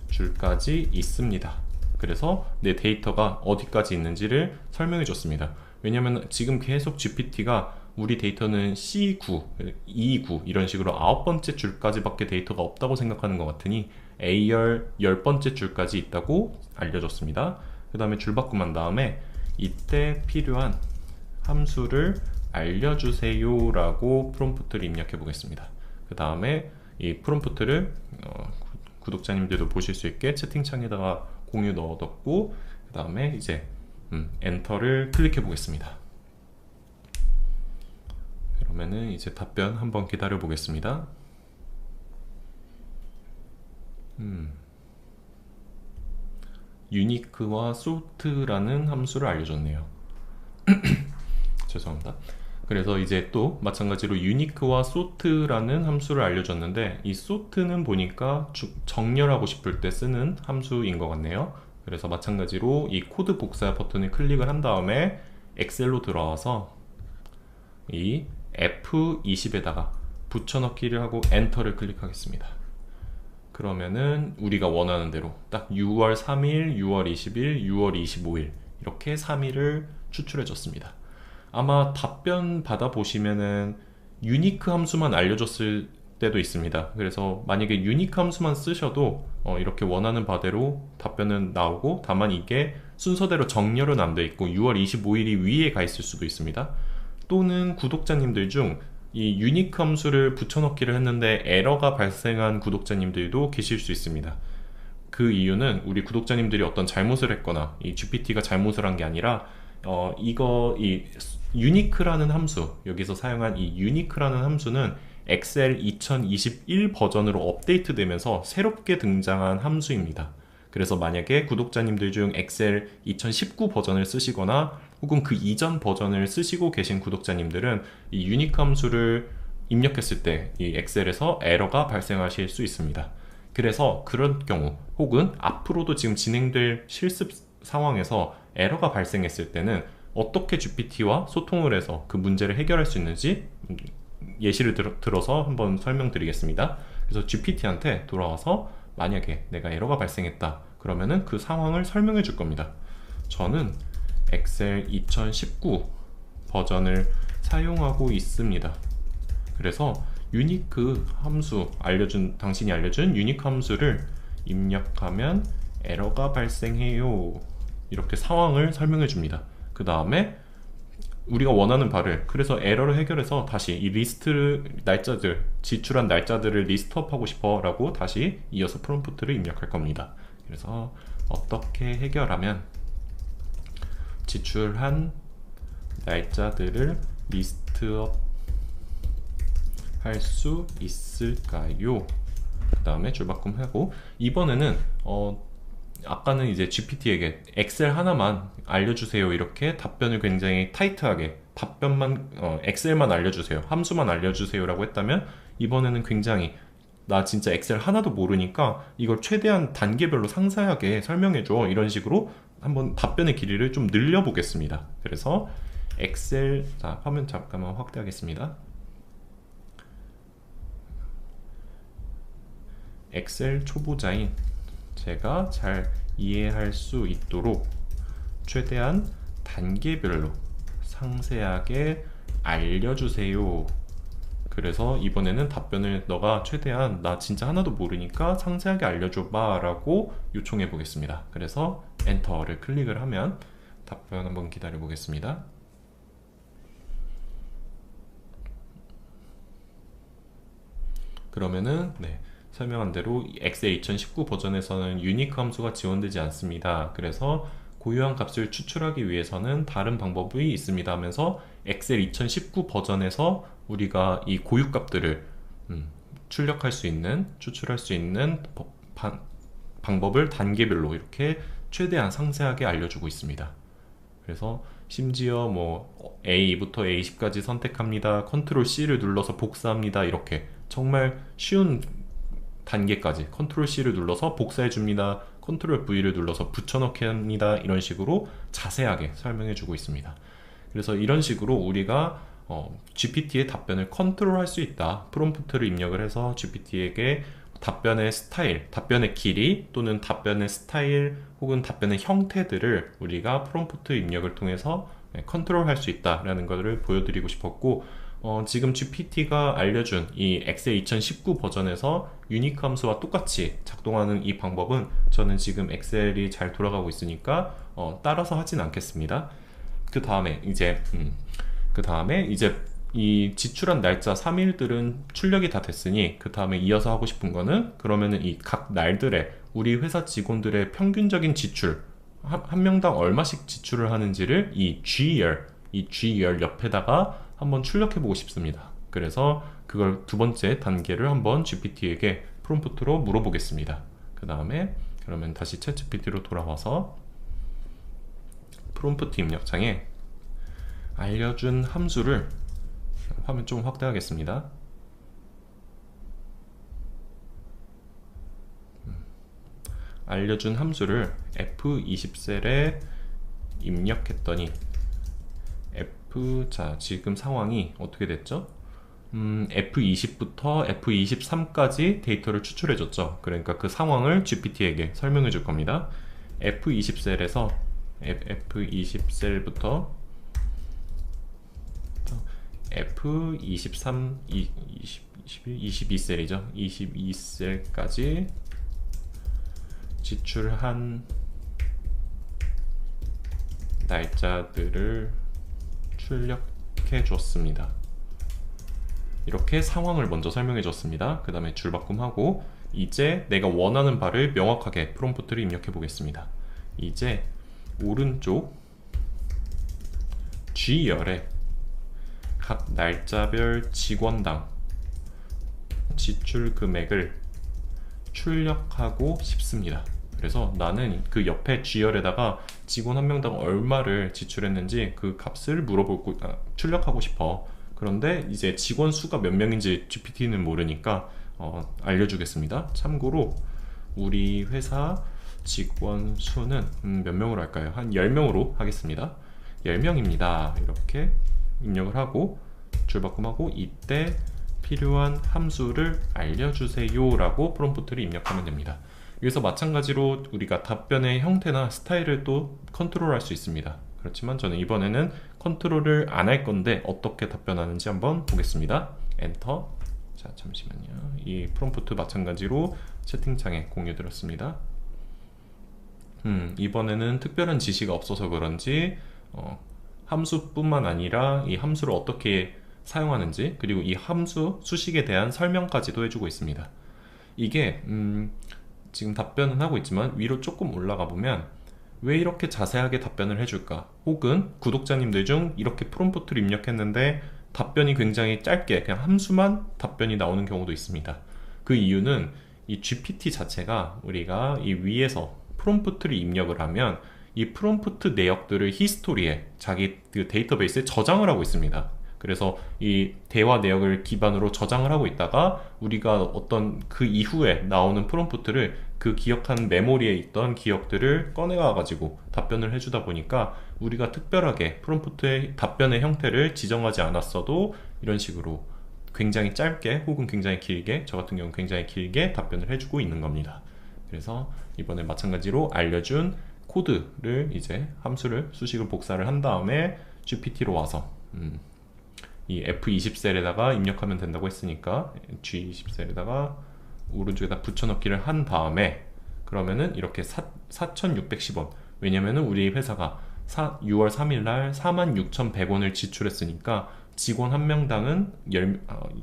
줄까지 있습니다. 그래서 내 데이터가 어디까지 있는지를 설명해 줬습니다. 왜냐면 지금 계속 GPT가 우리 데이터는 C9, E9 이런 식으로 9번째 줄까지 밖에 데이터가 없다고 생각하는 것 같으니 A열 10번째 줄까지 있다고 알려줬습니다. 그 다음에 줄바꿈한 다음에 이때 필요한 함수를 알려주세요 라고 프롬프트를 입력해 보겠습니다. 그 다음에 이 프롬프트를 구독자님들도 보실 수 있게 채팅창에다가 공유 넣어뒀고, 그 다음에 이제 엔터를 클릭해 보겠습니다. 그러면은 이제 답변 한번 기다려 보겠습니다. 유니크와 소트라는 함수를 알려줬네요. 죄송합니다. 그래서 이제 또 마찬가지로 유니크와 소트라는 함수를 알려줬는데, 이 소트는 보니까 정렬하고 싶을 때 쓰는 함수인 것 같네요. 그래서 마찬가지로 이 코드 복사 버튼을 클릭을 한 다음에 엑셀로 들어와서 이 F20에다가 붙여넣기를 하고 엔터를 클릭하겠습니다. 그러면은 우리가 원하는 대로 딱 6월 3일, 6월 20일, 6월 25일 이렇게 3일을 추출해 줬습니다. 아마 답변 받아보시면은 유니크 함수만 알려줬을 때도 있습니다. 그래서 만약에 유니크 함수만 쓰셔도 이렇게 원하는 바대로 답변은 나오고, 다만 이게 순서대로 정렬은 안 돼 있고 6월 25일이 위에 가 있을 수도 있습니다. 또는 구독자님들 중 이 유니크 함수를 붙여넣기를 했는데 에러가 발생한 구독자님들도 계실 수 있습니다. 그 이유는 우리 구독자님들이 어떤 잘못을 했거나 이 GPT가 잘못을 한 게 아니라 이 유니크라는 함수, 여기서 사용한 이 유니크라는 함수는 엑셀 2021 버전으로 업데이트 되면서 새롭게 등장한 함수입니다. 그래서 만약에 구독자님들 중 엑셀 2019 버전을 쓰시거나 혹은 그 이전 버전을 쓰시고 계신 구독자님들은 이 유니크 함수를 입력했을 때 이 엑셀에서 에러가 발생하실 수 있습니다. 그래서 그런 경우 혹은 앞으로도 지금 진행될 실습 상황에서 에러가 발생했을 때는 어떻게 GPT와 소통을 해서 그 문제를 해결할 수 있는지 예시를 들어서 한번 설명드리겠습니다. 그래서 GPT한테 돌아와서 만약에 내가 에러가 발생했다 그러면은 그 상황을 설명해 줄 겁니다. 저는 엑셀 2019 버전을 사용하고 있습니다. 그래서 유니크 함수, 당신이 알려준 유니크 함수를 입력하면 에러가 발생해요. 이렇게 상황을 설명해 줍니다. 그 다음에 우리가 원하는 바를, 그래서 에러를 해결해서 다시 이 날짜들, 지출한 날짜들을 리스트업하고 싶어 라고 다시 이어서 프롬프트를 입력할 겁니다. 그래서 어떻게 해결하면 지출한 날짜들을 리스트업 할 수 있을까요? 그 다음에 줄바꿈하고, 이번에는 아까는 이제 GPT에게 엑셀 하나만 알려주세요 이렇게 답변을 굉장히 타이트하게 답변만 엑셀만 알려주세요, 함수만 알려주세요 라고 했다면, 이번에는 굉장히 나 진짜 엑셀 하나도 모르니까 이걸 최대한 단계별로 상세하게 설명해줘 이런 식으로 한번 답변의 길이를 좀 늘려 보겠습니다. 그래서 엑셀, 자 화면 잠깐만 확대하겠습니다. 엑셀 초보자인 제가 잘 이해할 수 있도록 최대한 단계별로 상세하게 알려주세요. 그래서 이번에는 답변을 너가 최대한 나 진짜 하나도 모르니까 상세하게 알려줘봐 라고 요청해 보겠습니다. 그래서 엔터를 클릭을 하면 답변 한번 기다려 보겠습니다. 그러면은 설명한 대로 엑셀 2019 버전에서는 유니크 함수가 지원되지 않습니다. 그래서 고유한 값을 추출하기 위해서는 다른 방법이 있습니다 하면서 엑셀 2019 버전에서 우리가 이 고유 값들을 출력할 수 있는, 추출할 수 있는 방법을 단계별로 이렇게 최대한 상세하게 알려주고 있습니다. 그래서 심지어 뭐 A부터 A10까지 선택합니다, 컨트롤 C를 눌러서 복사합니다, 이렇게 정말 쉬운 단계까지 컨트롤 C를 눌러서 복사해 줍니다, 컨트롤 V를 눌러서 붙여넣기 합니다, 이런 식으로 자세하게 설명해 주고 있습니다. 그래서 이런 식으로 우리가 GPT의 답변을 컨트롤할 수 있다. 프롬프트를 입력을 해서 GPT에게 답변의 스타일, 답변의 길이 또는 답변의 스타일 혹은 답변의 형태들을 우리가 프롬프트 입력을 통해서 컨트롤할 수 있다라는 것을 보여드리고 싶었고, 지금 GPT가 알려준 이 엑셀 2019 버전에서 유니크 함수와 똑같이 작동하는 이 방법은 저는 지금 엑셀이 잘 돌아가고 있으니까 따라서 하진 않겠습니다. 그 다음에 이제 이 지출한 날짜 3일들은 출력이 다 됐으니, 그 다음에 이어서 하고 싶은 거는 그러면은 이 각 날들의 우리 회사 직원들의 평균적인 지출, 한 명당 얼마씩 지출을 하는지를 이 G열 옆에다가 한번 출력해 보고 싶습니다. 그래서 그걸 두 번째 단계를 한번 GPT에게 프롬프트로 물어보겠습니다. 그 다음에 그러면 다시 챗GPT로 돌아와서 프롬프트 입력창에 알려준 함수를, 화면 좀 확대하겠습니다. 알려준 함수를 F20셀에 입력했더니 자 지금 상황이 어떻게 됐죠? F20부터 F23까지 데이터를 추출해 줬죠. 그러니까 그 상황을 GPT에게 설명해 줄 겁니다. F20셀에서 F20셀부터 F23, 22셀이죠. 22셀까지 지출한 날짜들을 출력해 줬습니다. 이렇게 상황을 먼저 설명해 줬습니다. 그 다음에 줄바꿈하고 이제 내가 원하는 바를 명확하게 프롬프트를 입력해 보겠습니다. 이제 오른쪽 G열에 각 날짜별 직원당 지출 금액을 출력하고 싶습니다. 그래서 나는 그 옆에 G열에다가 직원 한 명당 얼마를 지출했는지 그 값을 출력하고 싶어. 그런데 이제 직원 수가 몇 명인지 GPT는 모르니까 알려주겠습니다. 참고로 우리 회사 직원 수는 몇 명으로 할까요? 한 10명으로 하겠습니다. 10명입니다. 이렇게 입력을 하고 줄바꿈하고 이때 필요한 함수를 알려주세요 라고 프롬프트를 입력하면 됩니다. 여기서 마찬가지로 우리가 답변의 형태나 스타일을 또 컨트롤할 수 있습니다. 그렇지만 저는 이번에는 컨트롤을 안 할 건데 어떻게 답변하는지 한번 보겠습니다. 엔터. 자 잠시만요. 이 프롬프트 마찬가지로 채팅창에 공유 드렸습니다. 이번에는 특별한 지시가 없어서 그런지 함수뿐만 아니라 이 함수를 어떻게 사용하는지, 그리고 이 함수 수식에 대한 설명까지도 해주고 있습니다. 이게 지금 답변은 하고 있지만 위로 조금 올라가 보면 왜 이렇게 자세하게 답변을 해줄까, 혹은 구독자님들 중 이렇게 프롬프트를 입력했는데 답변이 굉장히 짧게 그냥 함수만 답변이 나오는 경우도 있습니다. 그 이유는 이 GPT 자체가 우리가 이 위에서 프롬프트를 입력을 하면 이 프롬프트 내역들을 히스토리에 자기 그 데이터베이스에 저장을 하고 있습니다. 그래서 이 대화 내역을 기반으로 저장을 하고 있다가 우리가 어떤 그 이후에 나오는 프롬프트를 그 기억한 메모리에 있던 기억들을 꺼내와 가지고 답변을 해주다 보니까 우리가 특별하게 프롬프트의 답변의 형태를 지정하지 않았어도 이런 식으로 굉장히 짧게 혹은 굉장히 길게, 저 같은 경우는 굉장히 길게 답변을 해주고 있는 겁니다. 그래서 이번에 마찬가지로 알려준 코드를 이제 함수를 수식을 복사를 한 다음에 GPT로 와서 이 F20셀에다가 입력하면 된다고 했으니까 G20셀에다가 오른쪽에다 붙여넣기를 한 다음에 그러면은 이렇게 4,610원, 왜냐면은 우리 회사가 6월 3일 날 46,100원을 지출했으니까 직원 한 명당은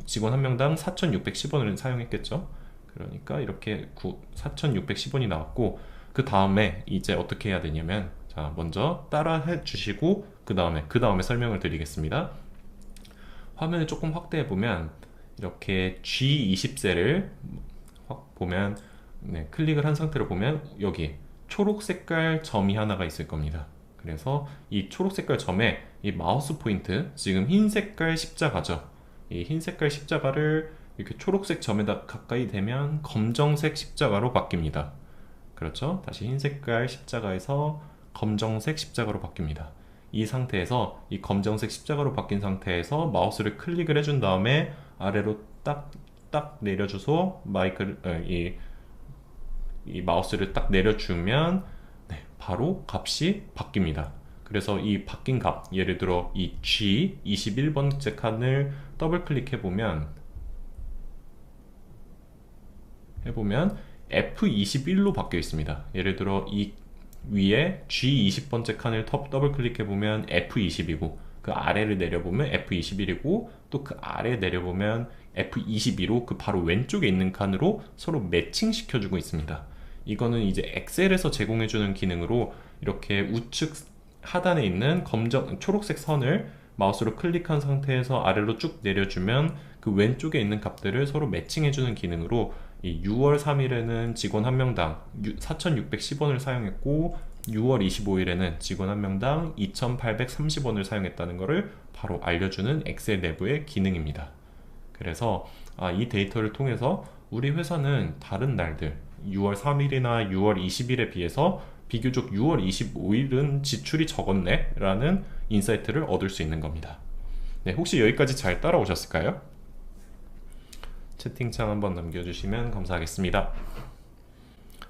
직원 한 명당 4,610원을 사용했겠죠. 그러니까 이렇게 4,610원이 나왔고, 그 다음에 이제 어떻게 해야 되냐면, 자, 먼저 따라 해 주시고 그 다음에 설명을 드리겠습니다. 화면을 조금 확대해 보면 이렇게 G20셀을 보면, 네, 클릭을 한 상태로 보면 여기 초록 색깔 점이 하나가 있을 겁니다. 그래서 이 초록 색깔 점에 이 마우스 포인트, 지금 흰 색깔 십자가죠. 이 흰 색깔 십자가를 이렇게 초록색 점에다 가까이 대면 검정색 십자가로 바뀝니다. 그렇죠? 다시 흰 색깔 십자가에서 검정색 십자가로 바뀝니다. 이 상태에서, 이 검정색 십자가로 바뀐 상태에서 마우스를 클릭을 해준 다음에 아래로 딱 내려줘서 이 마우스를 딱 내려주면, 네, 바로 값이 바뀝니다. 그래서 이 바뀐 값, 예를 들어 이 G 21번째 칸을 더블 클릭해보면 F21로 바뀌어 있습니다. 예를 들어 이 위에 G20번째 칸을 더블 클릭해보면 F20이고, 그 아래를 내려보면 F21이고, 또 그 아래 내려보면 F22로 그 바로 왼쪽에 있는 칸으로 서로 매칭 시켜주고 있습니다. 이거는 이제 엑셀에서 제공해주는 기능으로 이렇게 우측 하단에 있는 초록색 선을 마우스로 클릭한 상태에서 아래로 쭉 내려주면 그 왼쪽에 있는 값들을 서로 매칭해주는 기능으로, 이 6월 3일에는 직원 한 명당 4,610원을 사용했고 6월 25일에는 직원 한 명당 2,830원을 사용했다는 것을 바로 알려주는 엑셀 내부의 기능입니다. 그래서 이 데이터를 통해서 우리 회사는 다른 날들 6월 3일이나 6월 20일에 비해서 비교적 6월 25일은 지출이 적었네 라는 인사이트를 얻을 수 있는 겁니다. 네, 혹시 여기까지 잘 따라오셨을까요? 채팅창 한번 남겨주시면 감사하겠습니다.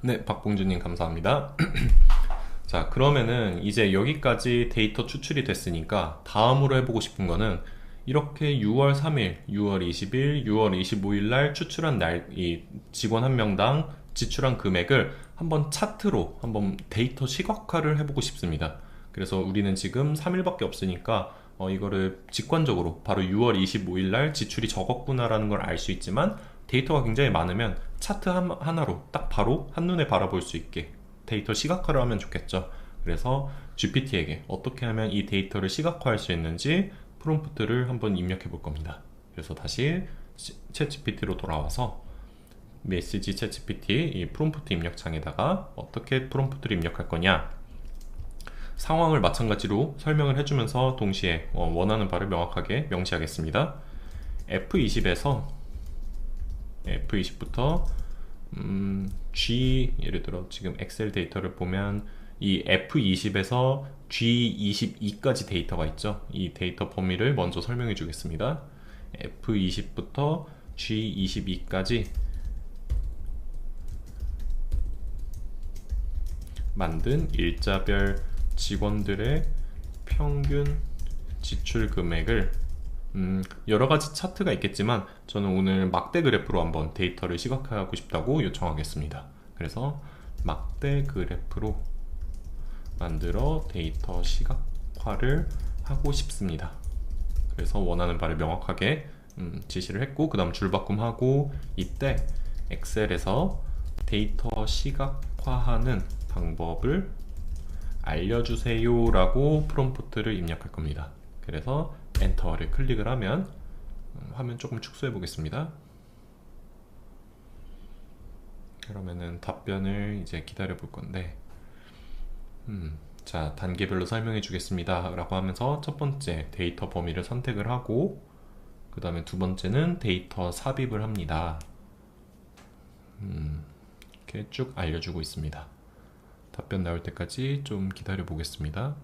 네, 박봉주님 감사합니다. 자, 그러면은 이제 여기까지 데이터 추출이 됐으니까 다음으로 해보고 싶은 거는 이렇게 6월 3일, 6월 20일, 6월 25일 날 추출한 이 직원 한 명당 지출한 금액을 한번 차트로 한번 데이터 시각화를 해보고 싶습니다. 그래서 우리는 지금 3일밖에 없으니까 이거를 직관적으로 바로 6월 25일 날 지출이 적었구나라는 걸 알 수 있지만, 데이터가 굉장히 많으면 차트 하나로 딱 바로 한눈에 바라볼 수 있게 데이터 시각화를 하면 좋겠죠. 그래서 GPT에게 어떻게 하면 이 데이터를 시각화할 수 있는지 프롬프트를 한번 입력해 볼 겁니다. 그래서 다시 챗GPT로 돌아와서 메시지 챗GPT 이 프롬프트 입력창에다가 어떻게 프롬프트를 입력할 거냐, 상황을 마찬가지로 설명을 해주면서 동시에 원하는 바를 명확하게 명시하겠습니다. F20부터 예를 들어 지금 엑셀 데이터를 보면 이 F20에서 G22까지 데이터가 있죠. 이 데이터 범위를 먼저 설명해 주겠습니다. F20부터 G22까지 만든 일자별 직원들의 평균 지출 금액을 여러가지 차트가 있겠지만 저는 오늘 막대 그래프로 한번 데이터를 시각화하고 싶다고 요청하겠습니다. 그래서 막대 그래프로 만들어 데이터 시각화를 하고 싶습니다. 그래서 원하는 바를 명확하게 지시를 했고, 그 다음 줄바꿈하고, 이때 엑셀에서 데이터 시각화하는 방법을 알려주세요 라고 프롬프트를 입력할 겁니다. 그래서 엔터를 클릭을 하면 화면 조금 축소해 보겠습니다. 그러면은 답변을 이제 기다려 볼 건데, 자, 단계별로 설명해 주겠습니다 라고 하면서 첫 번째 데이터 범위를 선택을 하고, 그 다음에 두 번째는 데이터 삽입을 합니다. 이렇게 쭉 알려주고 있습니다. 답변 나올 때까지 좀 기다려 보겠습니다.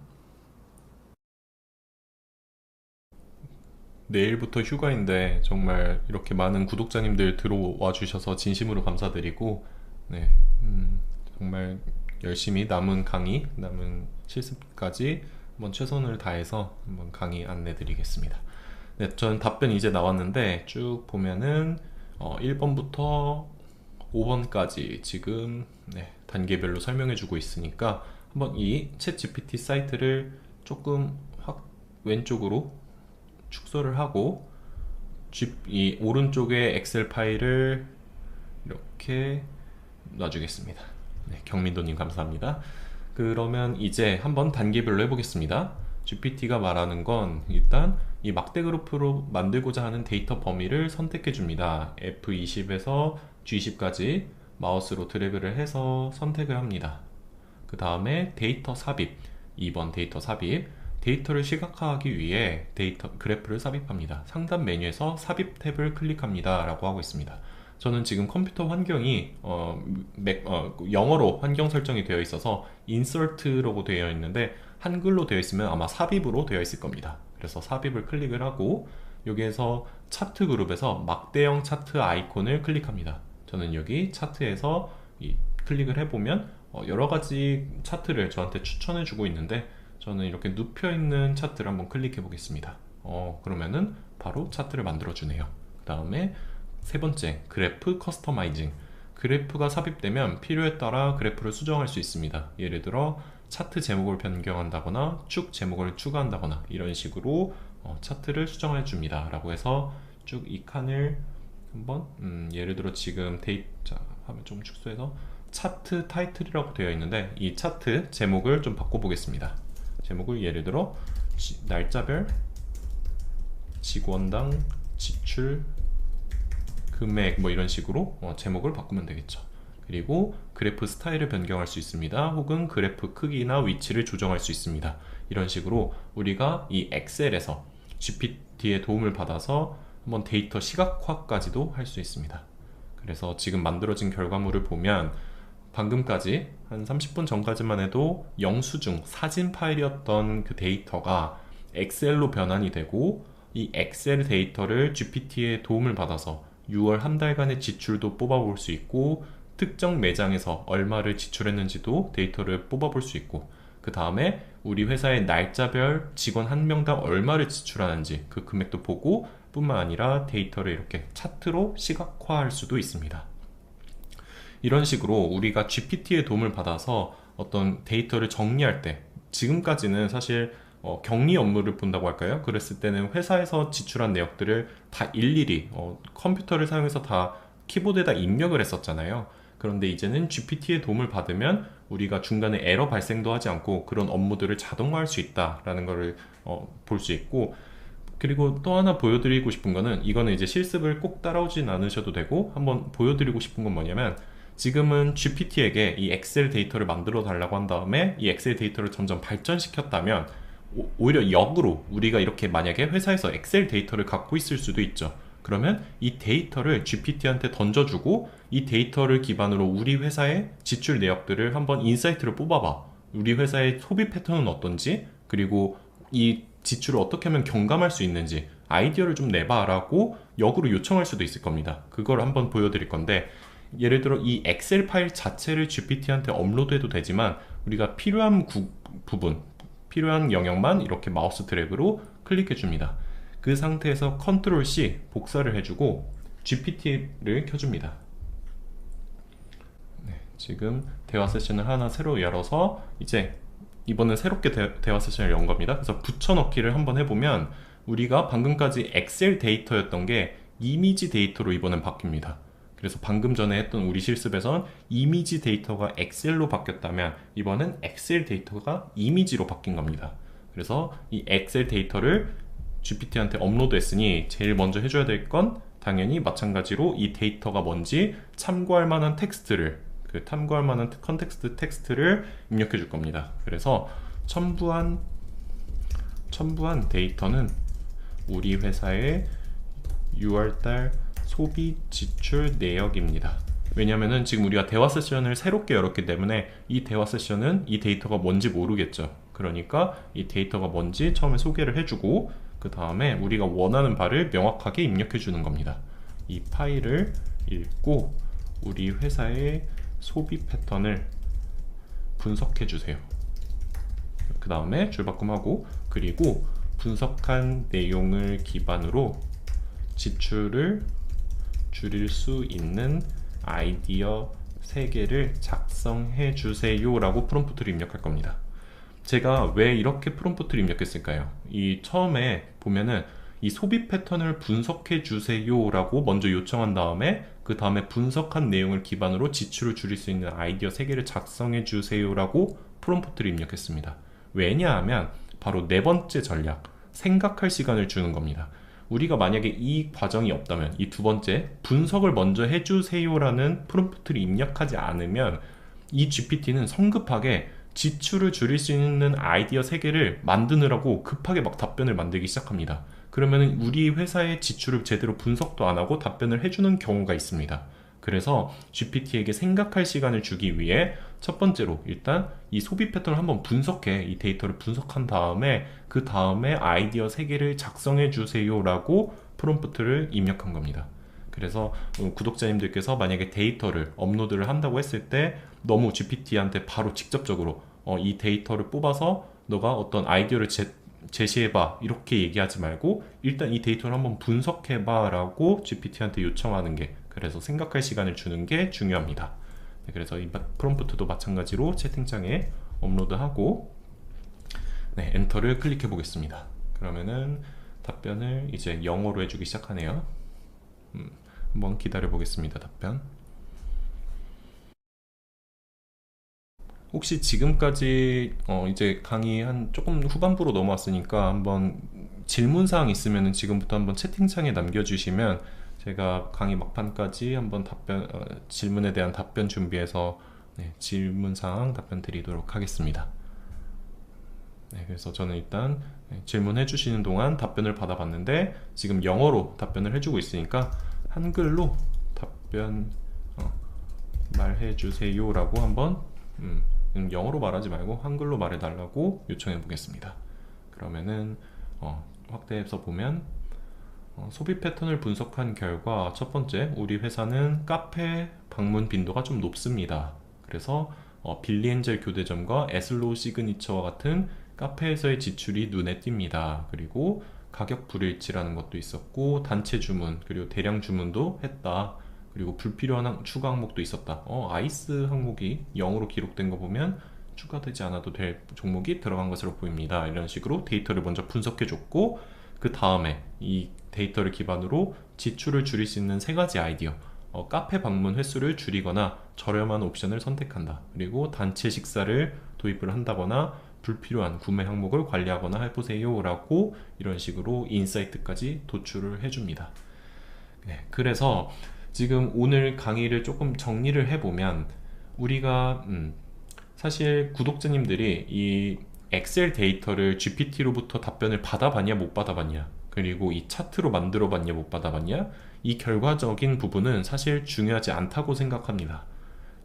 내일부터 휴가인데 정말 이렇게 많은 구독자님들 들어와 주셔서 진심으로 감사드리고, 네, 정말 열심히 남은 강의, 남은 실습까지 한번 최선을 다해서 한번 강의 안내 드리겠습니다. 네, 전 답변 이제 나왔는데 쭉 보면은 1번부터 5번까지 지금 단계별로 설명해 주고 있으니까 한번 이 챗 GPT 사이트를 조금 확 왼쪽으로 축소를 하고 이 오른쪽에 엑셀 파일을 이렇게 놔주겠습니다. 네, 경민도님 감사합니다. 그러면 이제 한번 단계별로 해보겠습니다. GPT가 말하는 건 일단 이 막대 그래프로 만들고자 하는 데이터 범위를 선택해 줍니다. F20에서 G10까지 마우스로 드래그를 해서 선택을 합니다. 그 다음에 데이터 삽입, 2번 데이터 삽입, 데이터를 시각화하기 위해 데이터 그래프를 삽입합니다. 상단 메뉴에서 삽입 탭을 클릭합니다 라고 하고 있습니다. 저는 지금 컴퓨터 환경이 영어로 환경 설정이 되어 있어서 인설트라고 되어 있는데 한글로 되어 있으면 아마 삽입으로 되어 있을 겁니다. 그래서 삽입을 클릭을 하고 여기에서 차트 그룹에서 막대형 차트 아이콘을 클릭합니다. 저는 여기 차트에서 클릭을 해보면 여러 가지 차트를 저한테 추천해 주고 있는데 저는 이렇게 눕혀있는 차트를 한번 클릭해 보겠습니다. 그러면은 바로 차트를 만들어 주네요. 그 다음에 세 번째, 그래프 커스터마이징. 그래프가 삽입되면 필요에 따라 그래프를 수정할 수 있습니다. 예를 들어 차트 제목을 변경한다거나 축 제목을 추가한다거나 이런 식으로 차트를 수정해 줍니다 라고 해서 쭉 이 칸을 한번 예를 들어 지금 자, 하면 좀 축소해서 차트 타이틀이라고 되어 있는데 이 차트 제목을 좀 바꿔보겠습니다. 제목을 예를 들어 날짜별 직원당 지출 금액 뭐 이런 식으로 제목을 바꾸면 되겠죠. 그리고 그래프 스타일을 변경할 수 있습니다. 혹은 그래프 크기나 위치를 조정할 수 있습니다. 이런 식으로 우리가 이 엑셀에서 GPT의 도움을 받아서 한번 데이터 시각화까지도 할 수 있습니다. 그래서 지금 만들어진 결과물을 보면 방금까지 한 30분 전까지만 해도 영수증 사진 파일이었던 그 데이터가 엑셀로 변환이 되고 이 엑셀 데이터를 GPT의 도움을 받아서 6월 한 달간의 지출도 뽑아볼 수 있고 특정 매장에서 얼마를 지출했는지도 데이터를 뽑아볼 수 있고 그 다음에 우리 회사의 날짜별 직원 한 명당 얼마를 지출하는지 그 금액도 보고 뿐만 아니라 데이터를 이렇게 차트로 시각화할 수도 있습니다. 이런 식으로 우리가 GPT의 도움을 받아서 어떤 데이터를 정리할 때 지금까지는 사실 격리 업무를 본다고 할까요? 그랬을 때는 회사에서 지출한 내역들을 다 일일이 컴퓨터를 사용해서 다 키보드에다 입력을 했었잖아요. 그런데 이제는 GPT의 도움을 받으면 우리가 중간에 에러 발생도 하지 않고 그런 업무들을 자동화할 수 있다라는 것을 볼 수 있고 그리고 또 하나 보여드리고 싶은 거는 이거는 이제 실습을 꼭 따라오진 않으셔도 되고 한번 보여드리고 싶은 건 뭐냐면 지금은 GPT에게 이 엑셀 데이터를 만들어 달라고 한 다음에 이 엑셀 데이터를 점점 발전시켰다면 오히려 역으로 우리가 이렇게 만약에 회사에서 엑셀 데이터를 갖고 있을 수도 있죠. 그러면 이 데이터를 GPT한테 던져주고 이 데이터를 기반으로 우리 회사의 지출 내역들을 한번 인사이트를 뽑아봐. 우리 회사의 소비 패턴은 어떤지 그리고 이 지출을 어떻게 하면 경감할 수 있는지 아이디어를 좀 내봐 라고 역으로 요청할 수도 있을 겁니다. 그걸 한번 보여드릴 건데 예를 들어 이 엑셀 파일 자체를 GPT한테 업로드해도 되지만 우리가 필요한 부분 필요한 영역만 이렇게 마우스 드래그로 클릭해 줍니다. 그 상태에서 컨트롤 C 복사를 해주고 GPT를 켜줍니다. 네, 지금 대화 세션을 하나 새로 열어서 이제 이번엔 새롭게 대화 세션을 연 겁니다. 그래서 붙여넣기를 한번 해보면 우리가 방금까지 엑셀 데이터였던 게 이미지 데이터로 이번엔 바뀝니다. 그래서 방금 전에 했던 우리 실습에선 이미지 데이터가 엑셀로 바뀌었다면 이번엔 엑셀 데이터가 이미지로 바뀐 겁니다. 그래서 이 엑셀 데이터를 GPT한테 업로드 했으니 제일 먼저 해줘야 될 건 당연히 마찬가지로 이 데이터가 뭔지 참고할 만한 참고할 만한 컨텍스트 텍스트를 입력해 줄 겁니다. 그래서 첨부한 데이터는 우리 회사의 6월달 소비 지출 내역입니다. 왜냐면은 지금 우리가 대화 세션을 새롭게 열었기 때문에 이 대화 세션은 이 데이터가 뭔지 모르겠죠. 그러니까 이 데이터가 뭔지 처음에 소개를 해주고 그 다음에 우리가 원하는 바를 명확하게 입력해 주는 겁니다. 이 파일을 읽고 우리 회사의 소비 패턴을 분석해 주세요. 그 다음에 줄바꿈하고, 그리고 분석한 내용을 기반으로 지출을 줄일 수 있는 아이디어 3개를 작성해 주세요 라고 프롬프트를 입력할 겁니다. 제가 왜 이렇게 프롬프트를 입력했을까요? 이 처음에 보면은 이 소비 패턴을 분석해 주세요 라고 먼저 요청한 다음에 그 다음에 분석한 내용을 기반으로 지출을 줄일 수 있는 아이디어 3개를 작성해 주세요 라고 프롬프트를 입력했습니다. 왜냐하면 바로 네 번째 전략, 생각할 시간을 주는 겁니다. 우리가 만약에 이 과정이 없다면, 이 두 번째 분석을 먼저 해주세요 라는 프롬프트를 입력하지 않으면 이 GPT는 성급하게 지출을 줄일 수 있는 아이디어 3개를 만드느라고 급하게 막 답변을 만들기 시작합니다. 그러면 우리 회사의 지출을 제대로 분석도 안 하고 답변을 해주는 경우가 있습니다. 그래서 GPT에게 생각할 시간을 주기 위해 첫 번째로 일단 이 소비 패턴을 한번 분석해, 이 데이터를 분석한 다음에 그 다음에 아이디어 3개를 작성해 주세요 라고 프롬프트를 입력한 겁니다. 그래서 구독자님들께서 만약에 데이터를 업로드를 한다고 했을 때 너무 GPT한테 바로 직접적으로 이 데이터를 뽑아서 너가 어떤 아이디어를 제시해봐 이렇게 얘기하지 말고 일단 이 데이터를 한번 분석해봐 라고 GPT한테 요청하는 게, 그래서 생각할 시간을 주는 게 중요합니다. 네, 그래서 이 프롬프트도 마찬가지로 채팅창에 업로드하고 네, 엔터를 클릭해 보겠습니다. 그러면은 답변을 이제 영어로 해주기 시작하네요. 한번 기다려 보겠습니다. 답변. 혹시 지금까지 이제 강의 한 조금 후반부로 넘어왔으니까 한번 질문사항 있으면 지금부터 한번 채팅창에 남겨주시면 제가 강의 막판까지 한번 질문에 대한 답변 준비해서 네, 질문사항 답변 드리도록 하겠습니다. 네, 그래서 저는 일단 질문해 주시는 동안 답변을 받아봤는데 지금 영어로 답변을 해주고 있으니까 한글로 답변 말해 주세요 라고 한번 영어로 말하지 말고 한글로 말해달라고 요청해 보겠습니다. 그러면은 확대해서 보면 소비 패턴을 분석한 결과 첫 번째, 우리 회사는 카페 방문 빈도가 좀 높습니다. 그래서 빌리 엔젤 교대점과 에슬로우 시그니처와 같은 카페에서의 지출이 눈에 띕니다. 그리고 가격 불일치라는 것도 있었고 단체 주문 그리고 대량 주문도 했다. 그리고 불필요한 추가 항목도 있었다. 아이스 항목이 0으로 기록된 거 보면 추가되지 않아도 될 종목이 들어간 것으로 보입니다. 이런 식으로 데이터를 먼저 분석해 줬고 그 다음에 이 데이터를 기반으로 지출을 줄일 수 있는 3가지 아이디어, 카페 방문 횟수를 줄이거나 저렴한 옵션을 선택한다. 그리고 단체 식사를 도입을 한다거나 불필요한 구매 항목을 관리하거나 해보세요 라고 이런 식으로 인사이트까지 도출을 해줍니다. 네, 그래서 지금 오늘 강의를 조금 정리를 해보면 우리가 사실 구독자님들이 이 엑셀 데이터를 GPT로부터 답변을 받아봤냐 못 받아봤냐, 그리고 이 차트로 만들어 봤냐 못 받아봤냐, 이 결과적인 부분은 사실 중요하지 않다고 생각합니다.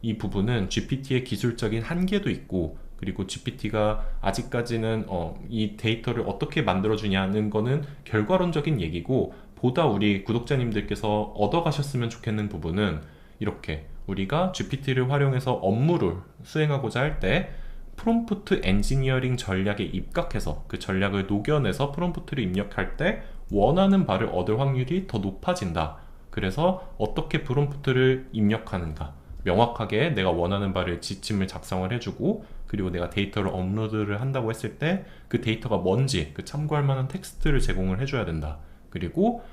이 부분은 GPT의 기술적인 한계도 있고 그리고 GPT가 아직까지는 이 데이터를 어떻게 만들어주냐는 거는 결과론적인 얘기고, 보다 우리 구독자님들께서 얻어가셨으면 좋겠는 부분은 이렇게 우리가 GPT를 활용해서 업무를 수행하고자 할 때 프롬프트 엔지니어링 전략에 입각해서 그 전략을 녹여내서 프롬프트를 입력할 때 원하는 바를 얻을 확률이 더 높아진다. 그래서 어떻게 프롬프트를 입력하는가, 명확하게 내가 원하는 바를 지침을 작성을 해주고 그리고 내가 데이터를 업로드를 한다고 했을 때 그 데이터가 뭔지 그 참고할 만한 텍스트를 제공을 해줘야 된다. 그리고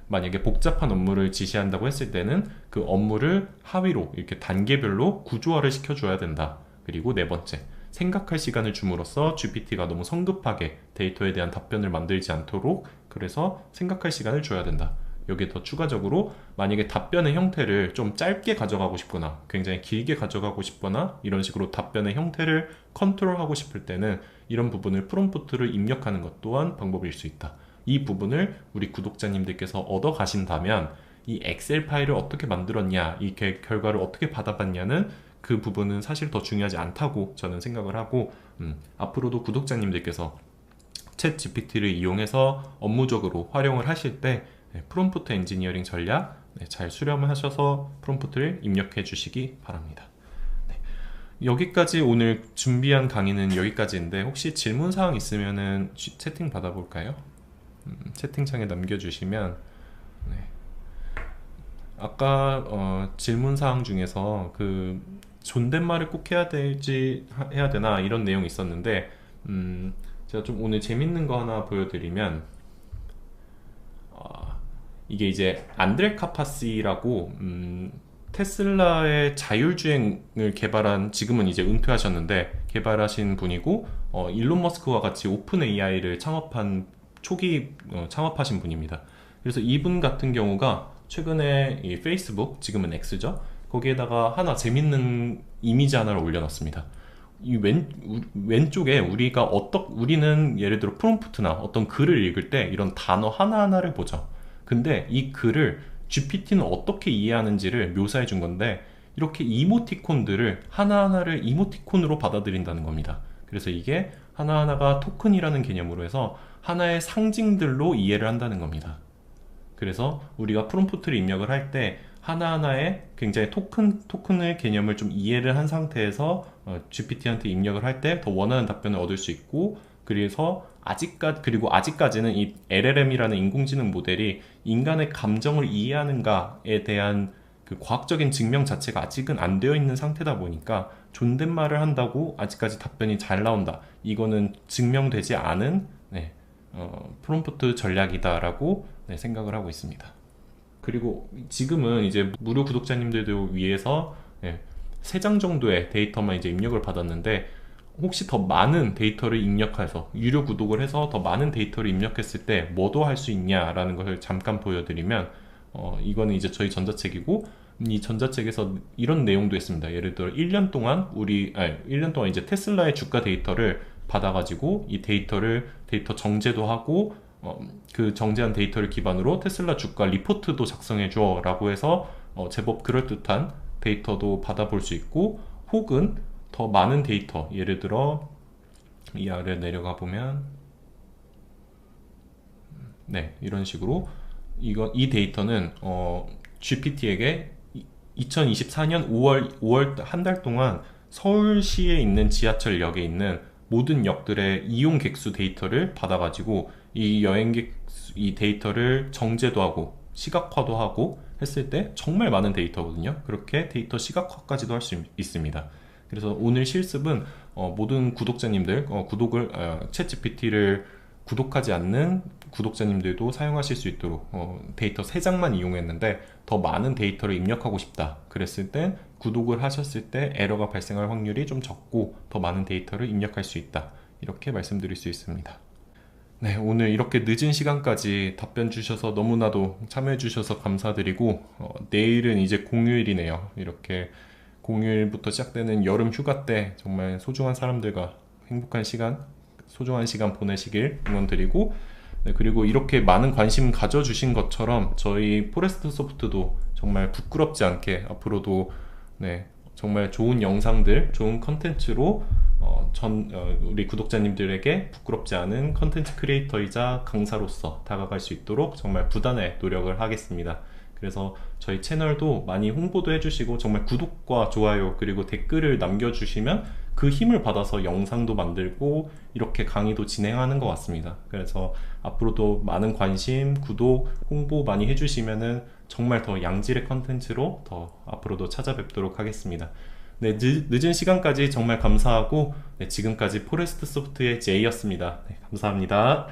만약에 복잡한 업무를 지시한다고 했을 때는 그 업무를 하위로 이렇게 단계별로 구조화를 시켜줘야 된다. 그리고 네 번째, 생각할 시간을 줌으로써 GPT가 너무 성급하게 데이터에 대한 답변을 만들지 않도록 그래서 생각할 시간을 줘야 된다. 여기에 더 추가적으로 만약에 답변의 형태를 좀 짧게 가져가고 싶거나 굉장히 길게 가져가고 싶거나 이런 식으로 답변의 형태를 컨트롤하고 싶을 때는 이런 부분을 프롬프트를 입력하는 것 또한 방법일 수 있다. 이 부분을 우리 구독자님들께서 얻어 가신다면 이 엑셀 파일을 어떻게 만들었냐, 이 결과를 어떻게 받아봤냐는 그 부분은 사실 더 중요하지 않다고 저는 생각을 하고, 앞으로도 구독자님들께서 챗 GPT를 이용해서 업무적으로 활용을 하실 때 프롬프트 엔지니어링 전략 잘 수렴하셔서 프롬프트를 입력해 주시기 바랍니다. 여기까지 오늘 준비한 강의는 여기까지인데 혹시 질문사항 있으면은 채팅 받아볼까요? 채팅창에 남겨주시면 아까 질문사항 중에서 그 존댓말을 꼭 해야 되나 이런 내용이 있었는데 제가 좀 오늘 재밌는 거 하나 보여드리면 이게 이제 안드레 카파시라고 테슬라의 자율주행을 개발한, 지금은 이제 은퇴하셨는데 개발하신 분이고 일론 머스크와 같이 오픈 AI를 창업한 초기 창업하신 분입니다. 그래서 이분 같은 경우가 최근에 이 페이스북, 지금은 X죠, 거기에다가 하나 재밌는 이미지 하나를 올려놨습니다. 이 왼쪽에 우리는 예를 들어 프롬프트나 어떤 글을 읽을 때 이런 단어 하나하나를 보죠. 근데 이 글을 GPT는 어떻게 이해하는지를 묘사해 준 건데 이렇게 이모티콘들을 하나하나를 이모티콘으로 받아들인다는 겁니다. 그래서 이게 하나하나가 토큰이라는 개념으로 해서 하나의 상징들로 이해를 한다는 겁니다. 그래서 우리가 프롬프트를 입력을 할 때 하나하나의 굉장히 토큰의 개념을 좀 이해를 한 상태에서 GPT한테 입력을 할 때 더 원하는 답변을 얻을 수 있고, 그래서 아직까지는 이 LLM이라는 인공지능 모델이 인간의 감정을 이해하는가에 대한 그 과학적인 증명 자체가 아직은 안 되어 있는 상태다 보니까 존댓말을 한다고 아직까지 답변이 잘 나온다, 이거는 증명되지 않은 프롬프트 전략이다라고 생각을 하고 있습니다. 그리고 지금은 이제 무료 구독자님들도 위해서 3장 정도의 데이터만 이제 입력을 받았는데, 혹시 더 많은 데이터를 입력해서 유료 구독을 해서 더 많은 데이터를 입력했을 때 뭐도 할 수 있냐라는 것을 잠깐 보여드리면, 이거는 이제 저희 전자책이고, 이 전자책에서 이런 내용도 있습니다. 예를 들어 1년 동안 이제 테슬라의 주가 데이터를 받아가지고 이 데이터 정제도 하고, 그 정제한 데이터를 기반으로 테슬라 주가 리포트도 작성해 줘 라고 해서 제법 그럴듯한 데이터도 받아볼 수 있고, 혹은 더 많은 데이터, 예를 들어 이 아래 내려가 보면 이런 식으로 이 데이터는 GPT에게 2024년 5월 한 달 동안 서울시에 있는 지하철역에 있는 모든 역들의 이용 객수 데이터를 받아가지고 이 데이터를 정제도 하고 시각화도 하고 했을 때 정말 많은 데이터거든요. 그렇게 데이터 시각화까지도 할 수 있습니다. 그래서 오늘 실습은 모든 구독자님들, 챗 GPT를 구독하지 않는 구독자님들도 사용하실 수 있도록 데이터 3장만 이용했는데, 더 많은 데이터를 입력하고 싶다 그랬을 땐 구독을 하셨을 때 에러가 발생할 확률이 좀 적고 더 많은 데이터를 입력할 수 있다, 이렇게 말씀드릴 수 있습니다. 오늘 이렇게 늦은 시간까지 답변 주셔서 너무나도 참여해 주셔서 감사드리고, 내일은 이제 공휴일이네요. 이렇게 공휴일부터 시작되는 여름 휴가 때 정말 소중한 사람들과 소중한 시간 보내시길 응원드리고, 그리고 이렇게 많은 관심 가져주신 것처럼 저희 포레스트 소프트도 정말 부끄럽지 않게 앞으로도 정말 좋은 영상들, 좋은 컨텐츠로 우리 구독자님들에게 부끄럽지 않은 컨텐츠 크리에이터이자 강사로서 다가갈 수 있도록 정말 부단히 노력을 하겠습니다. 그래서 저희 채널도 많이 홍보도 해주시고, 정말 구독과 좋아요 그리고 댓글을 남겨주시면 그 힘을 받아서 영상도 만들고 이렇게 강의도 진행하는 것 같습니다. 그래서 앞으로도 많은 관심, 구독, 홍보 많이 해주시면은 정말 더 양질의 컨텐츠로 더 앞으로도 찾아뵙도록 하겠습니다. 늦은 시간까지 정말 감사하고, 지금까지 포레스트 소프트의 제이였습니다. 감사합니다.